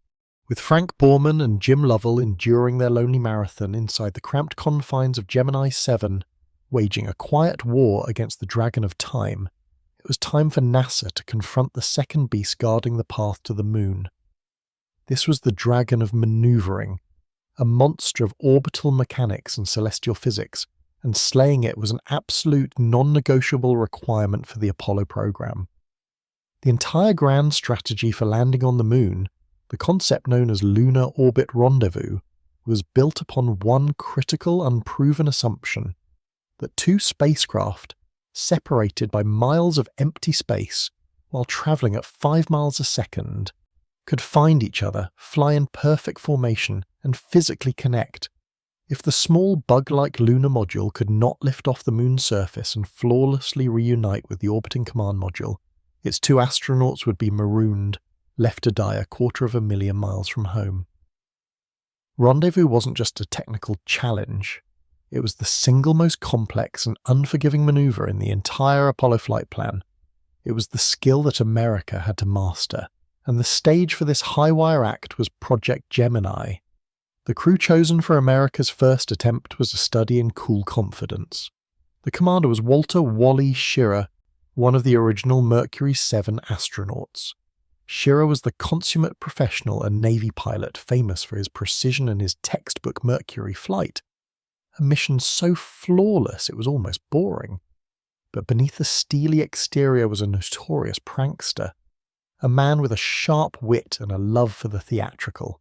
With Frank Borman and Jim Lovell enduring their lonely marathon inside the cramped confines of Gemini 7, waging a quiet war against the Dragon of Time, it was time for NASA to confront the second beast guarding the path to the moon. This was the Dragon of Maneuvering, a monster of orbital mechanics and celestial physics, and slaying it was an absolute non-negotiable requirement for the Apollo program. The entire grand strategy for landing on the moon, the concept known as Lunar Orbit Rendezvous, was built upon one critical, unproven assumption: that two spacecraft, separated by miles of empty space while travelling at 5 miles a second, could find each other, fly in perfect formation, and physically connect. If the small bug-like lunar module could not lift off the moon's surface and flawlessly reunite with the orbiting command module, its 2 astronauts would be marooned, left to die 250,000 miles from home. Rendezvous wasn't just a technical challenge. It was the single most complex and unforgiving maneuver in the entire Apollo flight plan. It was the skill that America had to master, and the stage for this high-wire act was Project Gemini. The crew chosen for America's first attempt was a study in cool confidence. The commander was Walter "Wally" Schirra, one of the original Mercury 7 astronauts. Schirra was the consummate professional and Navy pilot famous for his precision and his textbook Mercury flight. A mission so flawless it was almost boring. But beneath the steely exterior was a notorious prankster, a man with a sharp wit and a love for the theatrical.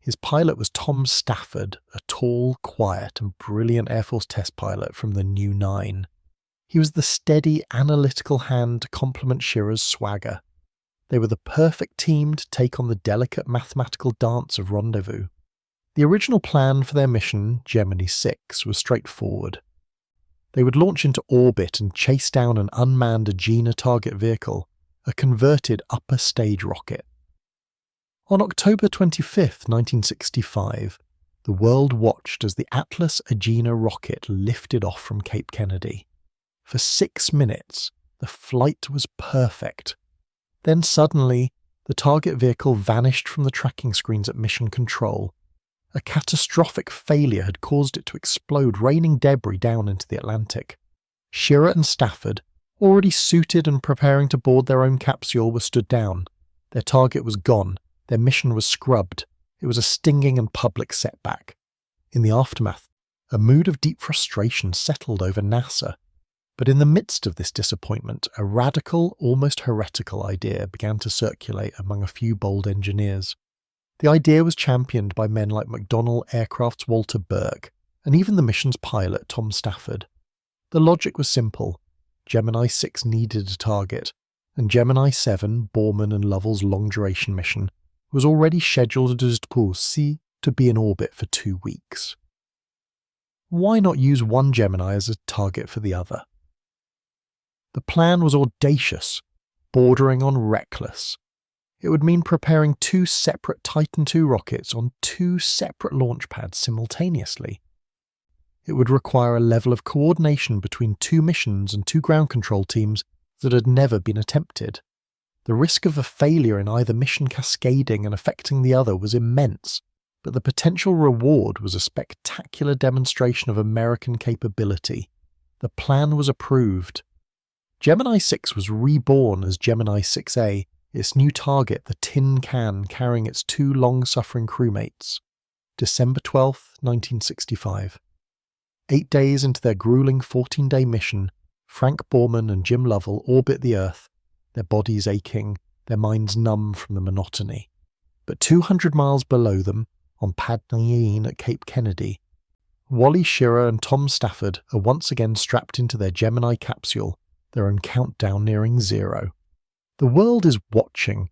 His pilot was Tom Stafford, a tall, quiet, and brilliant Air Force test pilot from the New 9. He was the steady, analytical hand to complement Schirra's swagger. They were the perfect team to take on the delicate mathematical dance of Rendezvous. The original plan for their mission, Gemini 6, was straightforward. They would launch into orbit and chase down an unmanned Agena target vehicle, a converted upper stage rocket. On October 25, 1965, the world watched as the Atlas Agena rocket lifted off from Cape Kennedy. For 6 minutes, the flight was perfect. Then suddenly, the target vehicle vanished from the tracking screens at Mission Control. A catastrophic failure had caused it to explode, raining debris down into the Atlantic. Schirra and Stafford, already suited and preparing to board their own capsule, were stood down. Their target was gone. Their mission was scrubbed. It was a stinging and public setback. In the aftermath, a mood of deep frustration settled over NASA. But in the midst of this disappointment, a radical, almost heretical idea began to circulate among a few bold engineers. The idea was championed by men like McDonnell Aircraft's Walter Burke, and even the mission's pilot, Tom Stafford. The logic was simple. Gemini 6 needed a target, and Gemini 7, Borman and Lovell's long-duration mission, was already scheduled as to be in orbit for 2 weeks. Why not use one Gemini as a target for the other? The plan was audacious, bordering on reckless. It would mean preparing 2 separate Titan II rockets on 2 separate launch pads simultaneously. It would require a level of coordination between 2 missions and 2 ground control teams that had never been attempted. The risk of a failure in either mission cascading and affecting the other was immense, but the potential reward was a spectacular demonstration of American capability. The plan was approved. Gemini 6 was reborn as Gemini 6A, its new target the tin can carrying its 2 long-suffering crewmates. December 12, 1965. 8 days into their grueling 14-day mission, Frank Borman and Jim Lovell orbit the Earth, their bodies aching, their minds numb from the monotony. But 200 miles below them, on Pad 9 at Cape Kennedy, Wally Schirra and Tom Stafford are once again strapped into their Gemini capsule, their own countdown nearing 0. The world is watching.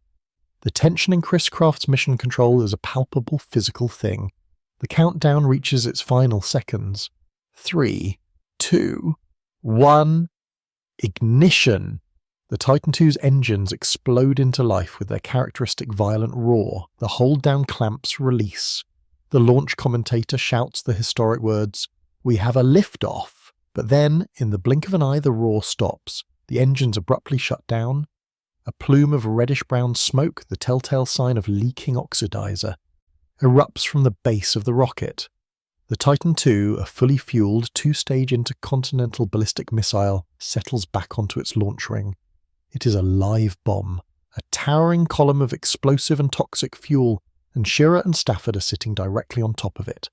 The tension in Chris Kraft's mission control is a palpable physical thing. The countdown reaches its final seconds. 3, 2, 1, ignition! The Titan II's engines explode into life with their characteristic violent roar. The hold-down clamps release. The launch commentator shouts the historic words, "We have a liftoff!" But then, in the blink of an eye, the roar stops. The engines abruptly shut down. A plume of reddish-brown smoke, the telltale sign of leaking oxidizer, erupts from the base of the rocket. The Titan II, a fully fueled two-stage intercontinental ballistic missile, settles back onto its launch ring. It is a live bomb, a towering column of explosive and toxic fuel, and Shearer and Stafford are sitting directly on top of it.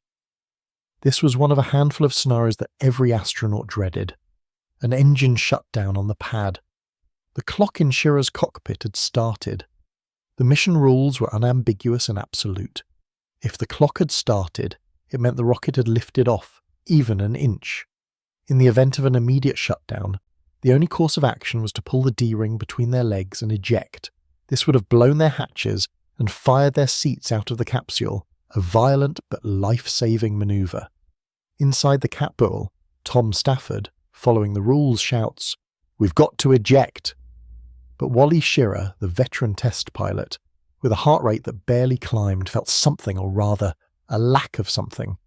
This was one of a handful of scenarios that every astronaut dreaded. An engine shutdown on the pad. The clock in Shearer's cockpit had started. The mission rules were unambiguous and absolute. If the clock had started, it meant the rocket had lifted off, even an inch. In the event of an immediate shutdown, the only course of action was to pull the D-ring between their legs and eject. This would have blown their hatches and fired their seats out of the capsule, a violent but life-saving maneuver. Inside the capsule, Tom Stafford, following the rules, shouts, "We've got to eject!" But Wally Schirra, the veteran test pilot, with a heart rate that barely climbed, felt something, or rather, a lack of something.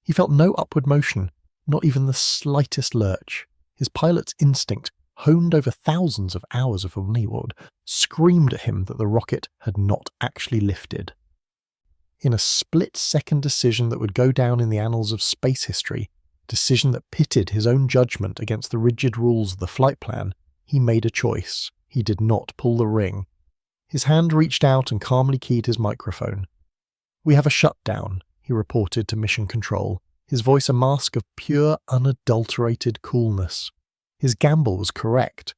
He felt no upward motion, not even the slightest lurch. His pilot's instinct, honed over thousands of hours of onboard, screamed at him that the rocket had not actually lifted. In a split-second decision that would go down in the annals of space history, a decision that pitted his own judgment against the rigid rules of the flight plan, he made a choice. He did not pull the ring. His hand reached out and calmly keyed his microphone. "We have a shutdown," he reported to Mission Control, his voice a mask of pure, unadulterated coolness. His gamble was correct.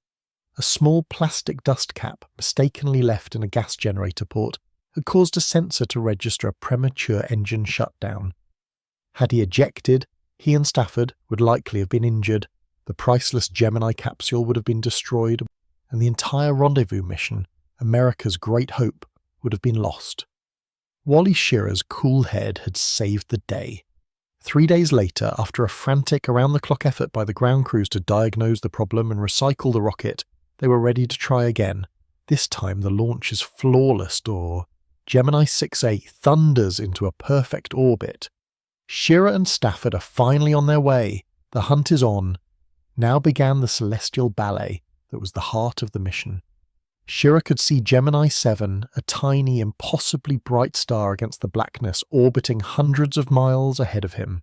A small plastic dust cap, mistakenly left in a gas generator port, had caused a sensor to register a premature engine shutdown. Had he ejected, he and Stafford would likely have been injured, the priceless Gemini capsule would have been destroyed, and the entire rendezvous mission, America's great hope, would have been lost. Wally Schirra's cool head had saved the day. 3 days later, after a frantic around-the-clock effort by the ground crews to diagnose the problem and recycle the rocket, they were ready to try again. This time the launch is flawless, or Gemini 6A thunders into a perfect orbit. Schirra and Stafford are finally on their way. The hunt is on. Now began the celestial ballet that was the heart of the mission. Schirra could see Gemini 7, a tiny, impossibly bright star against the blackness, orbiting hundreds of miles ahead of him.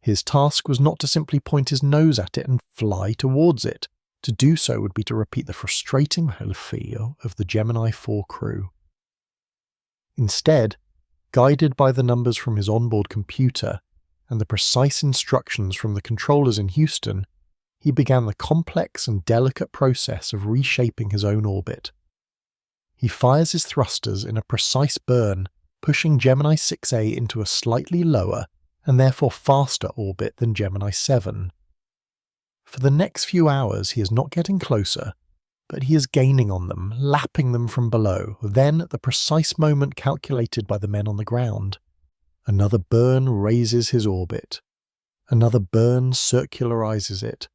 His task was not to simply point his nose at it and fly towards it. To do so would be to repeat the frustrating feel of the Gemini 4 crew. Instead, guided by the numbers from his onboard computer and the precise instructions from the controllers in Houston, he began the complex and delicate process of reshaping his own orbit. He fires his thrusters in a precise burn, pushing Gemini 6A into a slightly lower and therefore faster orbit than Gemini 7. For the next few hours he is not getting closer, but he is gaining on them, lapping them from below, then at the precise moment calculated by the men on the ground. Another burn raises his orbit. Another burn circularizes it.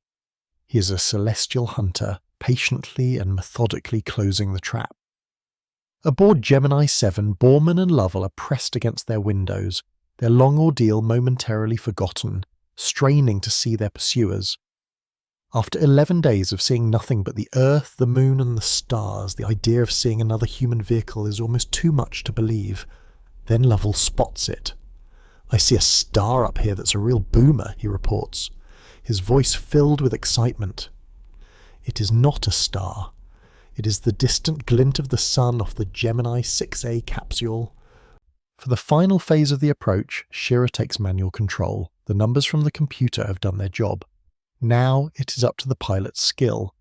He is a celestial hunter, patiently and methodically closing the trap. Aboard Gemini 7, Borman and Lovell are pressed against their windows, their long ordeal momentarily forgotten, straining to see their pursuers. After 11 days of seeing nothing but the Earth, the Moon and the stars, the idea of seeing another human vehicle is almost too much to believe. Then Lovell spots it. "I see a star up here that's a real boomer," he reports, his voice filled with excitement. It is not a star. It is the distant glint of the sun off the Gemini 6A capsule. For the final phase of the approach, Schirra takes manual control. The numbers from the computer have done their job. Now it is up to the pilot's skill.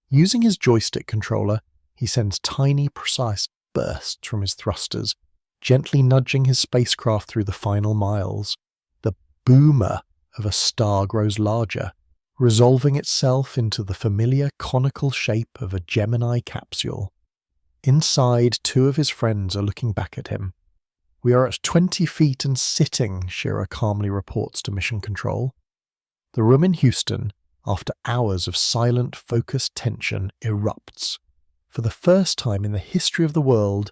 Using his joystick controller, he sends tiny, precise bursts from his thrusters, gently nudging his spacecraft through the final miles. The boomer of a star grows larger, resolving itself into the familiar conical shape of a Gemini capsule. Inside, 2 of his friends are looking back at him. "We are at 20 feet and sitting," Schirra calmly reports to Mission Control. The room in Houston, after hours of silent, focused tension, erupts. For the first time in the history of the world,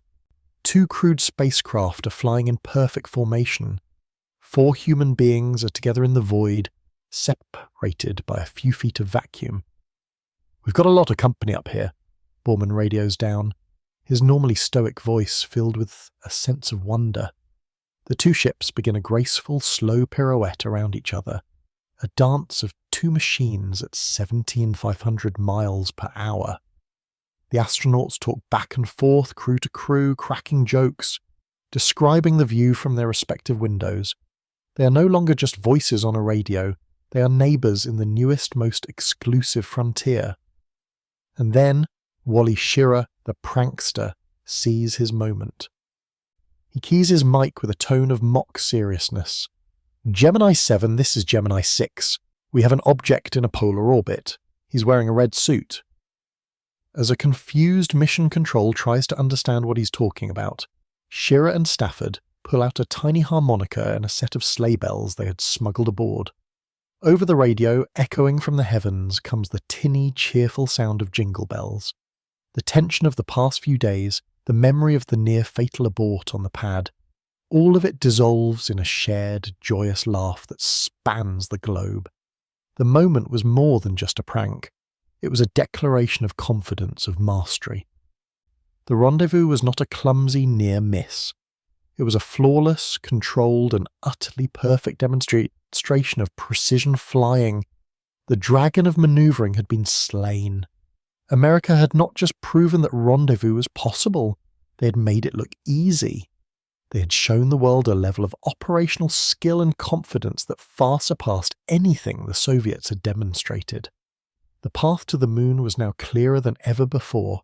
Two crewed spacecraft are flying in perfect formation. 4 human beings are together in the void, separated by a few feet of vacuum. "We've got a lot of company up here," Borman radios down, his normally stoic voice filled with a sense of wonder. The 2 ships begin a graceful, slow pirouette around each other, a dance of 2 machines at 17,500 miles per hour. The astronauts talk back and forth, crew to crew, cracking jokes, describing the view from their respective windows. They are no longer just voices on a radio, they are neighbours in the newest, most exclusive frontier. And then Wally Schirra, the prankster, sees his moment. He keys his mic with a tone of mock seriousness. "Gemini 7, this is Gemini 6. We have an object in a polar orbit. He's wearing a red suit." As a confused mission control tries to understand what he's talking about, Schirra and Stafford pull out a tiny harmonica and a set of sleigh bells they had smuggled aboard. Over the radio, echoing from the heavens, comes the tinny, cheerful sound of jingle bells. The tension of the past few days, the memory of the near-fatal abort on the pad, all of it dissolves in a shared, joyous laugh that spans the globe. The moment was more than just a prank. It was a declaration of confidence, of mastery. The rendezvous was not a clumsy near miss. It was a flawless, controlled, and utterly perfect demonstration of precision flying. The dragon of manoeuvring had been slain. America had not just proven that rendezvous was possible, they had made it look easy. They had shown the world a level of operational skill and confidence that far surpassed anything the Soviets had demonstrated. The path to the moon was now clearer than ever before,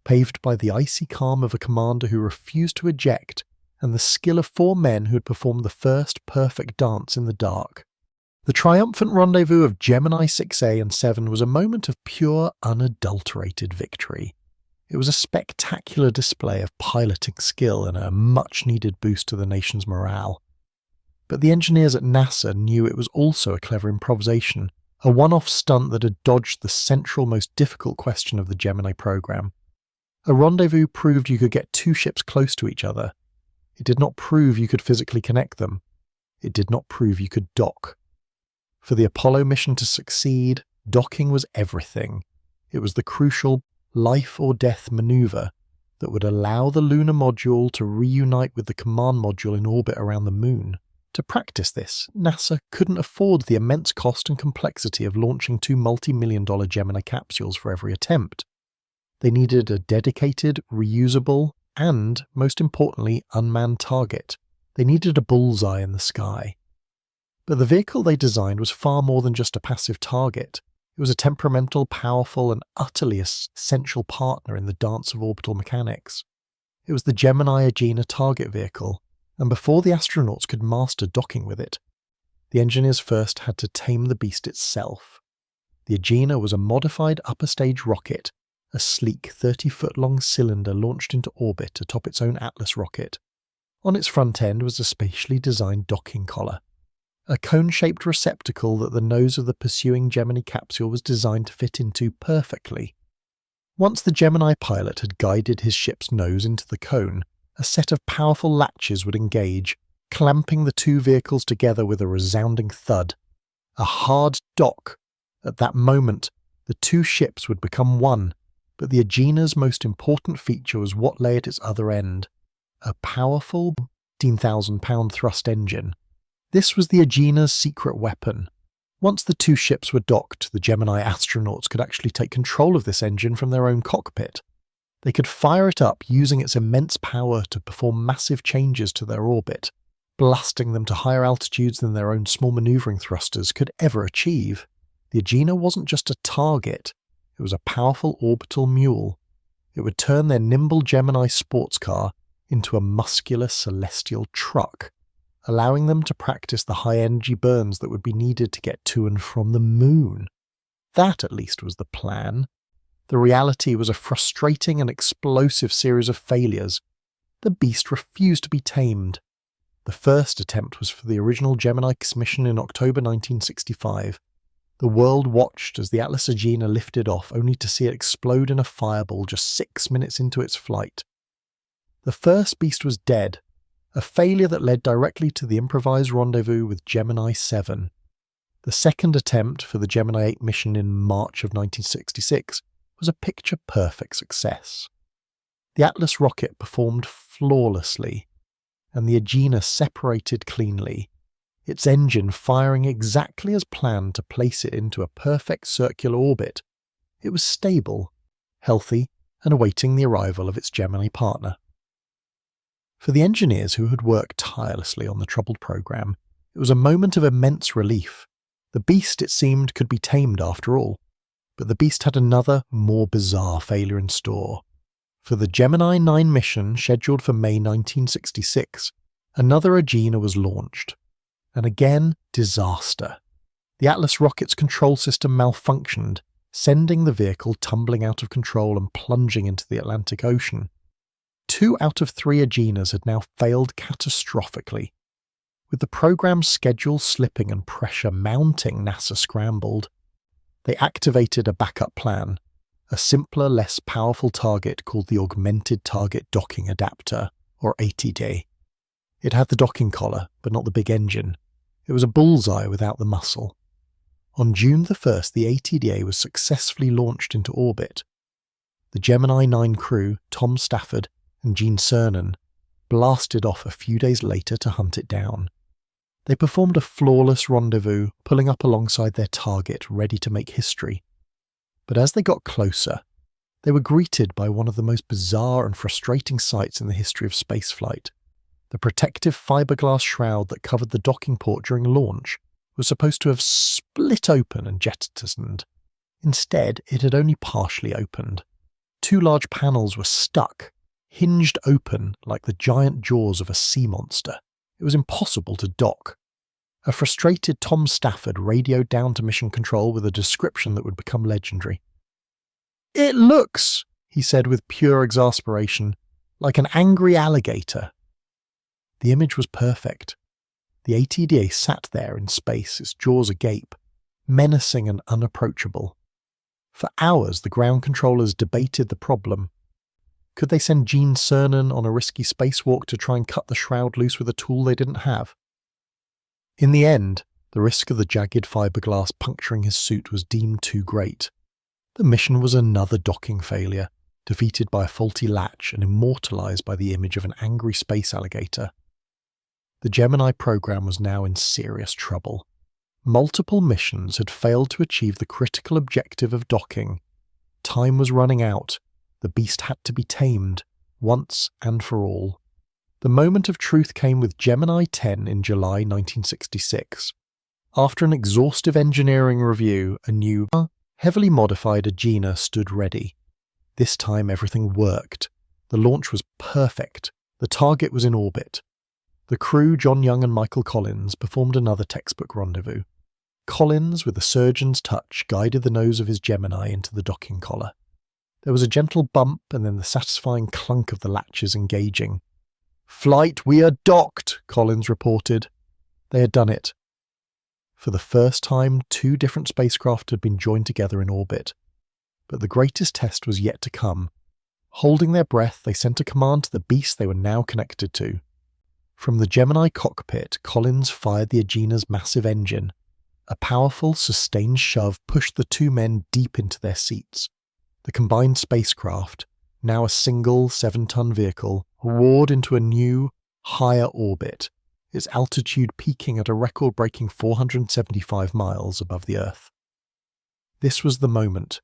paved by the icy calm of a commander who refused to eject and the skill of 4 men who had performed the first perfect dance in the dark. The triumphant rendezvous of Gemini 6A and 7 was a moment of pure, unadulterated victory. It was a spectacular display of piloting skill and a much-needed boost to the nation's morale. But the engineers at NASA knew it was also a clever improvisation, a one-off stunt that had dodged the central, most difficult question of the Gemini program. A rendezvous proved you could get 2 ships close to each other. It did not prove you could physically connect them. It did not prove you could dock. For the Apollo mission to succeed, docking was everything. It was the crucial life-or-death maneuver that would allow the lunar module to reunite with the command module in orbit around the moon. To practice this, NASA couldn't afford the immense cost and complexity of launching 2 multi-million-dollar Gemini capsules for every attempt. They needed a dedicated, reusable, and, most importantly, unmanned target. They needed a bullseye in the sky. But the vehicle they designed was far more than just a passive target. It was a temperamental, powerful, and utterly essential partner in the dance of orbital mechanics. It was the Gemini Agena target vehicle, and before the astronauts could master docking with it, the engineers first had to tame the beast itself. The Agena was a modified upper-stage rocket, a sleek 30-foot-long cylinder launched into orbit atop its own Atlas rocket. On its front end was a specially designed docking collar, a cone-shaped receptacle that the nose of the pursuing Gemini capsule was designed to fit into perfectly. Once the Gemini pilot had guided his ship's nose into the cone, a set of powerful latches would engage, clamping the 2 vehicles together with a resounding thud. A hard dock. At that moment, the 2 ships would become one, but the Agena's most important feature was what lay at its other end. A powerful 15,000-pound thrust engine. This was the Agena's secret weapon. Once the 2 ships were docked, the Gemini astronauts could actually take control of this engine from their own cockpit. They could fire it up using its immense power to perform massive changes to their orbit, blasting them to higher altitudes than their own small maneuvering thrusters could ever achieve. The Agena wasn't just a target, it was a powerful orbital mule. It would turn their nimble Gemini sports car into a muscular celestial truck, allowing them to practice the high-energy burns that would be needed to get to and from the moon. That, at least, was the plan. The reality was a frustrating and explosive series of failures. The beast refused to be tamed. The first attempt was for the original Gemini mission in October 1965. The world watched as the Atlas Agena lifted off, only to see it explode in a fireball just 6 minutes into its flight. The first beast was dead, a failure that led directly to the improvised rendezvous with Gemini 7. The second attempt for the Gemini 8 mission in March of 1966 was a picture-perfect success. The Atlas rocket performed flawlessly, and the Agena separated cleanly, its engine firing exactly as planned to place it into a perfect circular orbit. It was stable, healthy, and awaiting the arrival of its Gemini partner. For the engineers who had worked tirelessly on the troubled program, it was a moment of immense relief. The beast, it seemed, could be tamed after all. But the beast had another, more bizarre failure in store. For the Gemini 9 mission scheduled for May 1966, another Agena was launched. And again, disaster. The Atlas rocket's control system malfunctioned, sending the vehicle tumbling out of control and plunging into the Atlantic Ocean. 2 out of 3 Agenas had now failed catastrophically. With the program's schedule slipping and pressure mounting, NASA scrambled. They activated a backup plan, a simpler, less powerful target called the Augmented Target Docking Adapter, or ATD. It had the docking collar, but not the big engine. It was a bullseye without the muscle. On June the 1st, the ATDA was successfully launched into orbit. The Gemini 9 crew, Tom Stafford and Gene Cernan, blasted off a few days later to hunt it down. They performed a flawless rendezvous, pulling up alongside their target, ready to make history. But as they got closer, they were greeted by one of the most bizarre and frustrating sights in the history of spaceflight. The protective fiberglass shroud that covered the docking port during launch was supposed to have split open and jettisoned. Instead, it had only partially opened. 2 large panels were stuck, hinged open like the giant jaws of a sea monster. It was impossible to dock. A frustrated Tom Stafford radioed down to Mission Control with a description that would become legendary. "It looks," he said with pure exasperation, "like an angry alligator." The image was perfect. The ATDA sat there in space, its jaws agape, menacing and unapproachable. For hours, the ground controllers debated the problem. Could they send Gene Cernan on a risky spacewalk to try and cut the shroud loose with a tool they didn't have? In the end, the risk of the jagged fiberglass puncturing his suit was deemed too great. The mission was another docking failure, defeated by a faulty latch and immortalized by the image of an angry space alligator. The Gemini program was now in serious trouble. Multiple missions had failed to achieve the critical objective of docking. Time was running out. The beast had to be tamed, once and for all. The moment of truth came with Gemini 10 in July 1966. After an exhaustive engineering review, a new, heavily modified Agena stood ready. This time everything worked. The launch was perfect. The target was in orbit. The crew, John Young and Michael Collins, performed another textbook rendezvous. Collins, with a surgeon's touch, guided the nose of his Gemini into the docking collar. There was a gentle bump and then the satisfying clunk of the latches engaging. "Flight, we are docked," Collins reported. They had done it. For the first time, 2 different spacecraft had been joined together in orbit. But the greatest test was yet to come. Holding their breath, they sent a command to the beast they were now connected to. From the Gemini cockpit, Collins fired the Agena's massive engine. A powerful, sustained shove pushed the 2 men deep into their seats. The combined spacecraft, now a single 7-ton vehicle, roared into a new, higher orbit, its altitude peaking at a record-breaking 475 miles above the Earth. This was the moment.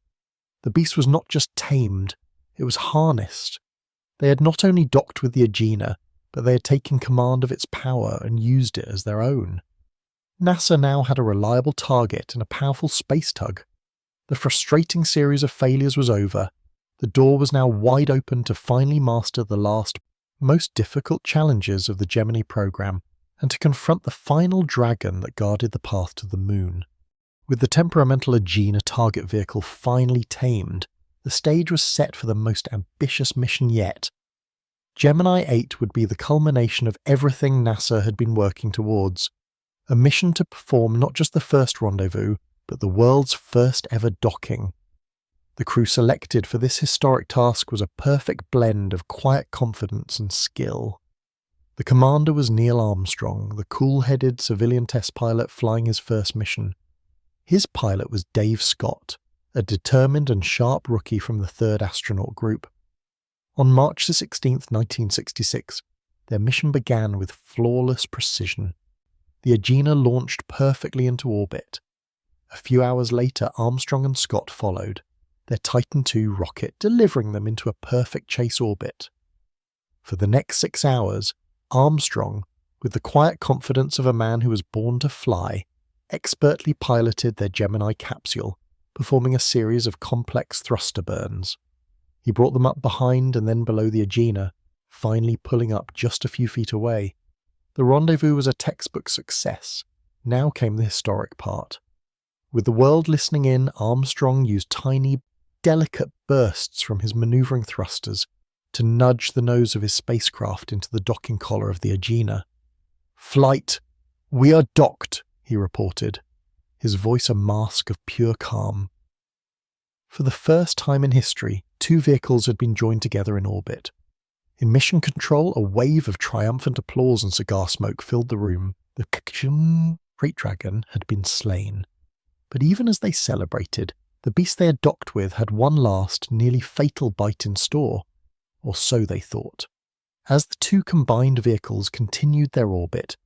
The beast was not just tamed, it was harnessed. They had not only docked with the Agena, but they had taken command of its power and used it as their own. NASA now had a reliable target and a powerful space tug. The frustrating series of failures was over. The door was now wide open to finally master the last, most difficult challenges of the Gemini program and to confront the final dragon that guarded the path to the moon. With the temperamental Agena target vehicle finally tamed, the stage was set for the most ambitious mission yet. Gemini 8 would be the culmination of everything NASA had been working towards. A mission to perform not just the first rendezvous, but the world's first ever docking. The crew selected for this historic task was a perfect blend of quiet confidence and skill. The commander was Neil Armstrong, the cool-headed civilian test pilot flying his first mission. His pilot was Dave Scott, a determined and sharp rookie from the 3rd astronaut group. On March 16, 1966, their mission began with flawless precision. The Agena launched perfectly into orbit. A few hours later, Armstrong and Scott followed, their Titan II rocket delivering them into a perfect chase orbit. For the next 6 hours, Armstrong, with the quiet confidence of a man who was born to fly, expertly piloted their Gemini capsule, performing a series of complex thruster burns. He brought them up behind and then below the Agena, finally pulling up just a few feet away. The rendezvous was a textbook success. Now came the historic part. With the world listening in, Armstrong used tiny, delicate bursts from his maneuvering thrusters to nudge the nose of his spacecraft into the docking collar of the Agena. "Flight, we are docked," he reported, his voice a mask of pure calm. For the first time in history, 2 vehicles had been joined together in orbit. In mission control, a wave of triumphant applause and cigar smoke filled the room. The Great Dragon had been slain. But even as they celebrated, the beast they had docked with had one last, nearly fatal bite in store. Or so they thought. As the 2 combined vehicles continued their orbit,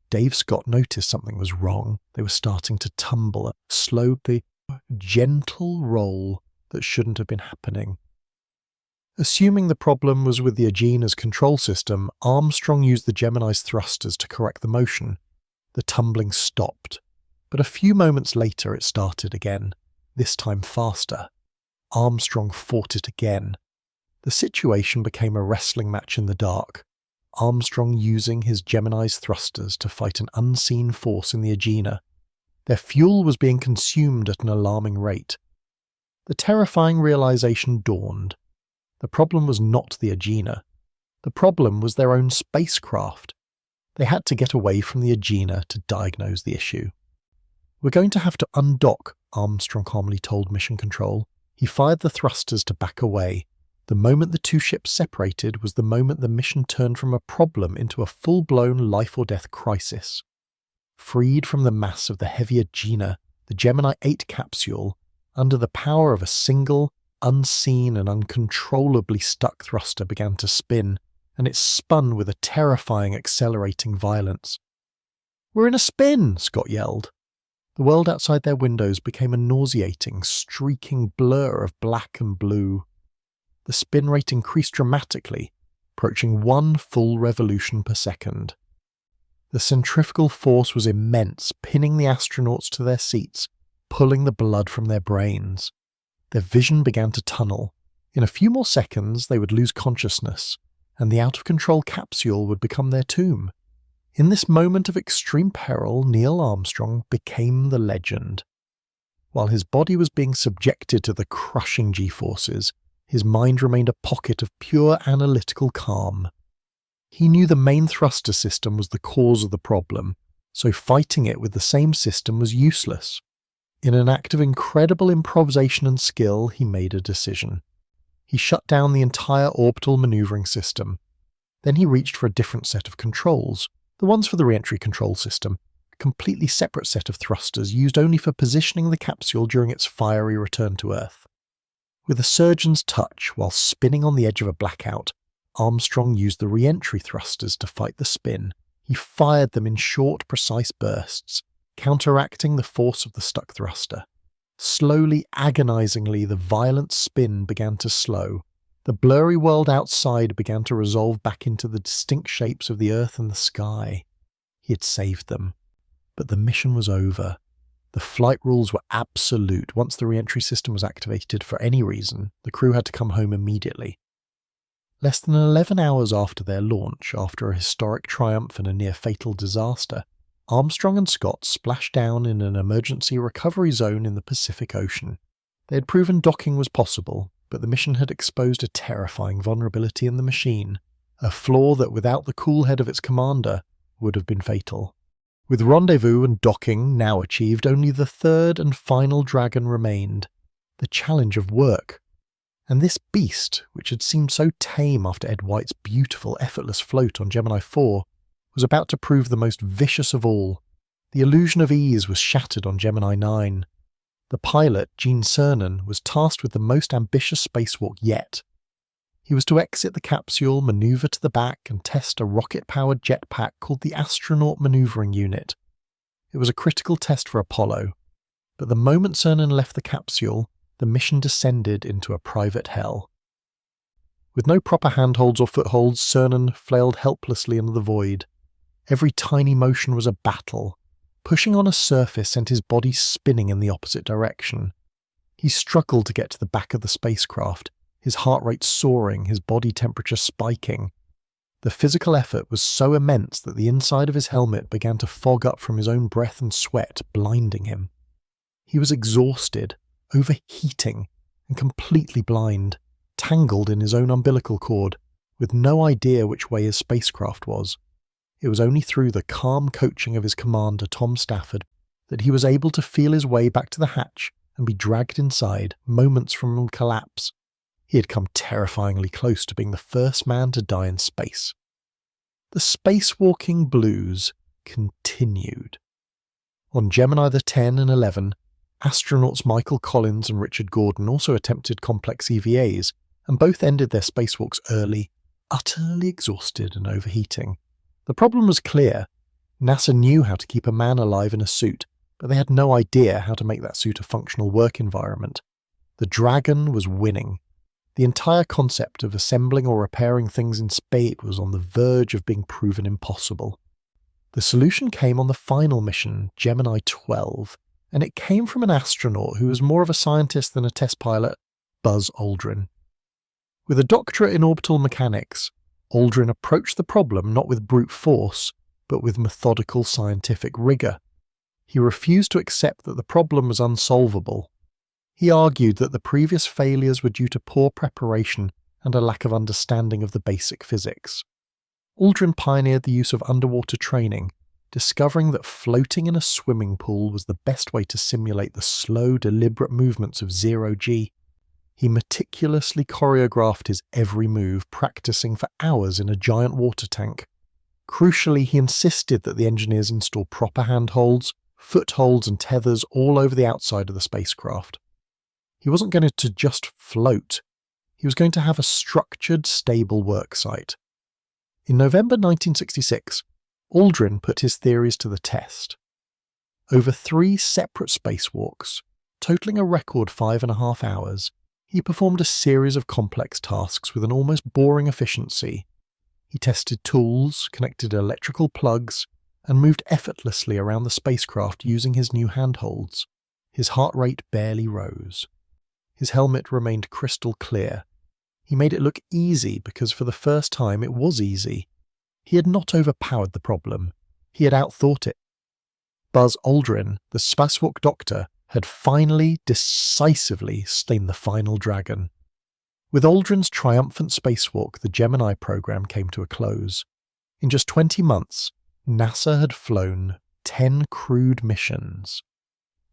Dave Scott noticed something was wrong. They were starting to tumble, a slow, gentle roll that shouldn't have been happening. Assuming the problem was with the Agena's control system, Armstrong used the Gemini's thrusters to correct the motion. The tumbling stopped, but a few moments later it started again, this time faster. Armstrong fought it again. The situation became a wrestling match in the dark, Armstrong using his Gemini's thrusters to fight an unseen force in the Agena. Their fuel was being consumed at an alarming rate. The terrifying realization dawned. The problem was not the Agena. The problem was their own spacecraft. They had to get away from the Agena to diagnose the issue. "We're going to have to undock," Armstrong calmly told Mission Control. He fired the thrusters to back away. The moment the 2 ships separated was the moment the mission turned from a problem into a full-blown life-or-death crisis. Freed from the mass of the heavy Agena, the Gemini 8 capsule, under the power of a single, unseen and uncontrollably stuck thruster, began to spin, and it spun with a terrifying accelerating violence. "We're in a spin!" Scott yelled. The world outside their windows became a nauseating, streaking blur of black and blue. The spin rate increased dramatically, approaching 1 full revolution per second. The centrifugal force was immense, pinning the astronauts to their seats, pulling the blood from their brains. Their vision began to tunnel. In a few more seconds, they would lose consciousness, and the out-of-control capsule would become their tomb. In this moment of extreme peril, Neil Armstrong became the legend. While his body was being subjected to the crushing G-forces, his mind remained a pocket of pure analytical calm. He knew the main thruster system was the cause of the problem, so fighting it with the same system was useless. In an act of incredible improvisation and skill, he made a decision. He shut down the entire orbital maneuvering system. Then he reached for a different set of controls, the ones for the re-entry control system, a completely separate set of thrusters used only for positioning the capsule during its fiery return to Earth. With a surgeon's touch, while spinning on the edge of a blackout, Armstrong used the re-entry thrusters to fight the spin. He fired them in short, precise bursts, counteracting the force of the stuck thruster. Slowly, agonizingly, the violent spin began to slow. The blurry world outside began to resolve back into the distinct shapes of the Earth and the sky. He had saved them. But the mission was over. The flight rules were absolute. Once the re-entry system was activated for any reason, the crew had to come home immediately. Less than 11 hours after their launch, after a historic triumph and a near-fatal disaster, Armstrong and Scott splashed down in an emergency recovery zone in the Pacific Ocean. They had proven docking was possible, but the mission had exposed a terrifying vulnerability in the machine, a flaw that without the cool head of its commander would have been fatal. With rendezvous and docking now achieved, only the 3rd and final Dragon remained. the challenge of work. And this beast, which had seemed so tame after Ed White's beautiful, effortless float on Gemini 4, was about to prove the most vicious of all. The illusion of ease was shattered on Gemini 9. The pilot, Gene Cernan, was tasked with the most ambitious spacewalk yet. He was to exit the capsule, maneuver to the back, and test a rocket-powered jetpack called the Astronaut Maneuvering Unit. It was a critical test for Apollo, but the moment Cernan left the capsule, the mission descended into a private hell. With no proper handholds or footholds, Cernan flailed helplessly into the void. Every tiny motion was a battle. Pushing on a surface sent his body spinning in the opposite direction. He struggled to get to the back of the spacecraft, his heart rate soaring, his body temperature spiking. The physical effort was so immense that the inside of his helmet began to fog up from his own breath and sweat, blinding him. He was exhausted, overheating, and completely blind, tangled in his own umbilical cord, with no idea which way his spacecraft was. It was only through the calm coaching of his commander, Tom Stafford, that he was able to feel his way back to the hatch and be dragged inside, moments from collapse. He had come terrifyingly close to being the first man to die in space. The spacewalking blues continued. On Gemini the 10 and 11, astronauts Michael Collins and Richard Gordon also attempted complex EVAs, and both ended their spacewalks early, utterly exhausted and overheating. The problem was clear. NASA knew how to keep a man alive in a suit, but they had no idea how to make that suit a functional work environment. The Dragon was winning. The entire concept of assembling or repairing things in space was on the verge of being proven impossible. The solution came on the final mission, Gemini 12, and it came from an astronaut who was more of a scientist than a test pilot, Buzz Aldrin. With a doctorate in orbital mechanics, Aldrin approached the problem not with brute force, but with methodical scientific rigour. He refused to accept that the problem was unsolvable. He argued that the previous failures were due to poor preparation and a lack of understanding of the basic physics. Aldrin pioneered the use of underwater training, discovering that floating in a swimming pool was the best way to simulate the slow, deliberate movements of zero-G. He meticulously choreographed his every move, practicing for hours in a giant water tank. Crucially, he insisted that the engineers install proper handholds, footholds and tethers all over the outside of the spacecraft. He wasn't going to just float. He was going to have a structured, stable work site. In November 1966, Aldrin put his theories to the test. Over 3 separate spacewalks, totaling a record 5.5 hours, he performed a series of complex tasks with an almost boring efficiency. He tested tools, connected electrical plugs, and moved effortlessly around the spacecraft using his new handholds. His heart rate barely rose. His helmet remained crystal clear. He made it look easy because for the first time it was easy. He had not overpowered the problem. He had outthought it. Buzz Aldrin, the spacewalk doctor, had finally, decisively slain the final Dragon. With Aldrin's triumphant spacewalk, the Gemini program came to a close. In just 20 months, NASA had flown 10 crewed missions.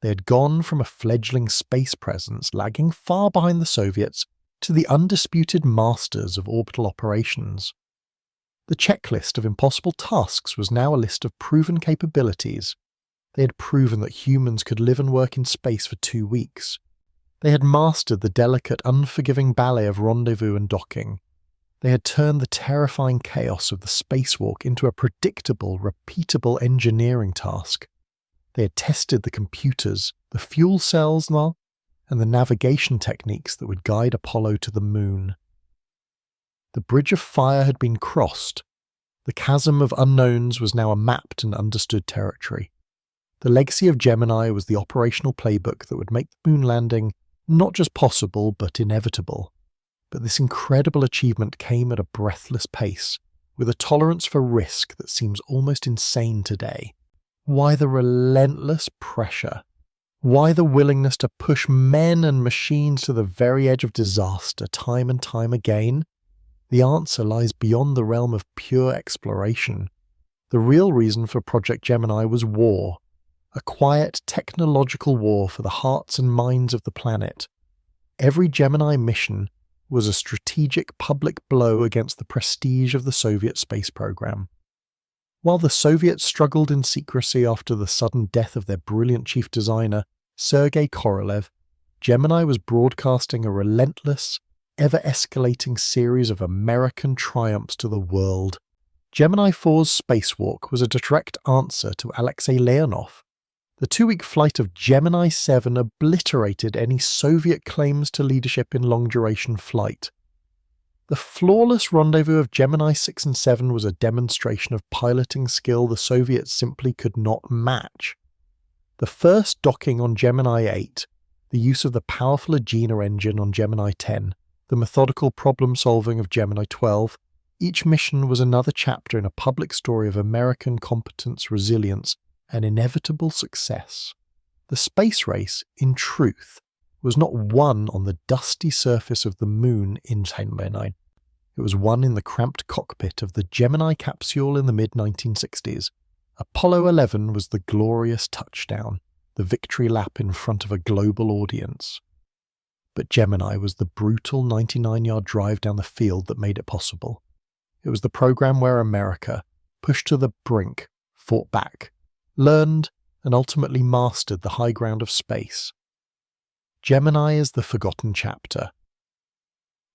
They had gone from a fledgling space presence lagging far behind the Soviets to the undisputed masters of orbital operations. The checklist of impossible tasks was now a list of proven capabilities. They had proven that humans could live and work in space for 2 weeks. They had mastered the delicate, unforgiving ballet of rendezvous and docking. They had turned the terrifying chaos of the spacewalk into a predictable, repeatable engineering task. They had tested the computers, the fuel cells, and the navigation techniques that would guide Apollo to the moon. The bridge of fire had been crossed. The chasm of unknowns was now a mapped and understood territory. The legacy of Gemini was the operational playbook that would make the moon landing not just possible, but inevitable. But this incredible achievement came at a breathless pace, with a tolerance for risk that seems almost insane today. Why the relentless pressure? Why the willingness to push men and machines to the very edge of disaster time and time again? The answer lies beyond the realm of pure exploration. The real reason for Project Gemini was war. A quiet technological war for the hearts and minds of the planet. Every Gemini mission was a strategic public blow against the prestige of the Soviet space program. While the Soviets struggled in secrecy after the sudden death of their brilliant chief designer, Sergei Korolev, Gemini was broadcasting a relentless, ever-escalating series of American triumphs to the world. Gemini 4's spacewalk was a direct answer to Alexei Leonov. The 2-week flight of Gemini 7 obliterated any Soviet claims to leadership in long-duration flight. The flawless rendezvous of Gemini 6 and 7 was a demonstration of piloting skill the Soviets simply could not match. The first docking on Gemini 8, the use of the powerful Agena engine on Gemini 10, the methodical problem-solving of Gemini 12, each mission was another chapter in a public story of American competence, resilience, and inevitable success. The space race, in truth, was not won on the dusty surface of the moon in 10/9. It was won in the cramped cockpit of the Gemini capsule in the mid-1960s. Apollo 11 was the glorious touchdown, the victory lap in front of a global audience. But Gemini was the brutal 99-yard drive down the field that made it possible. It was the program where America, pushed to the brink, fought back, learned, and ultimately mastered the high ground of space. Gemini is the forgotten chapter.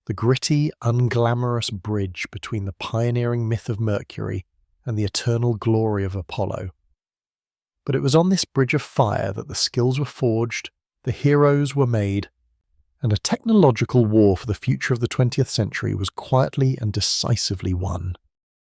The gritty, unglamorous bridge between the pioneering myth of Mercury and the eternal glory of Apollo. But it was on this bridge of fire that the skills were forged, the heroes were made, and a technological war for the future of the 20th century was quietly and decisively won.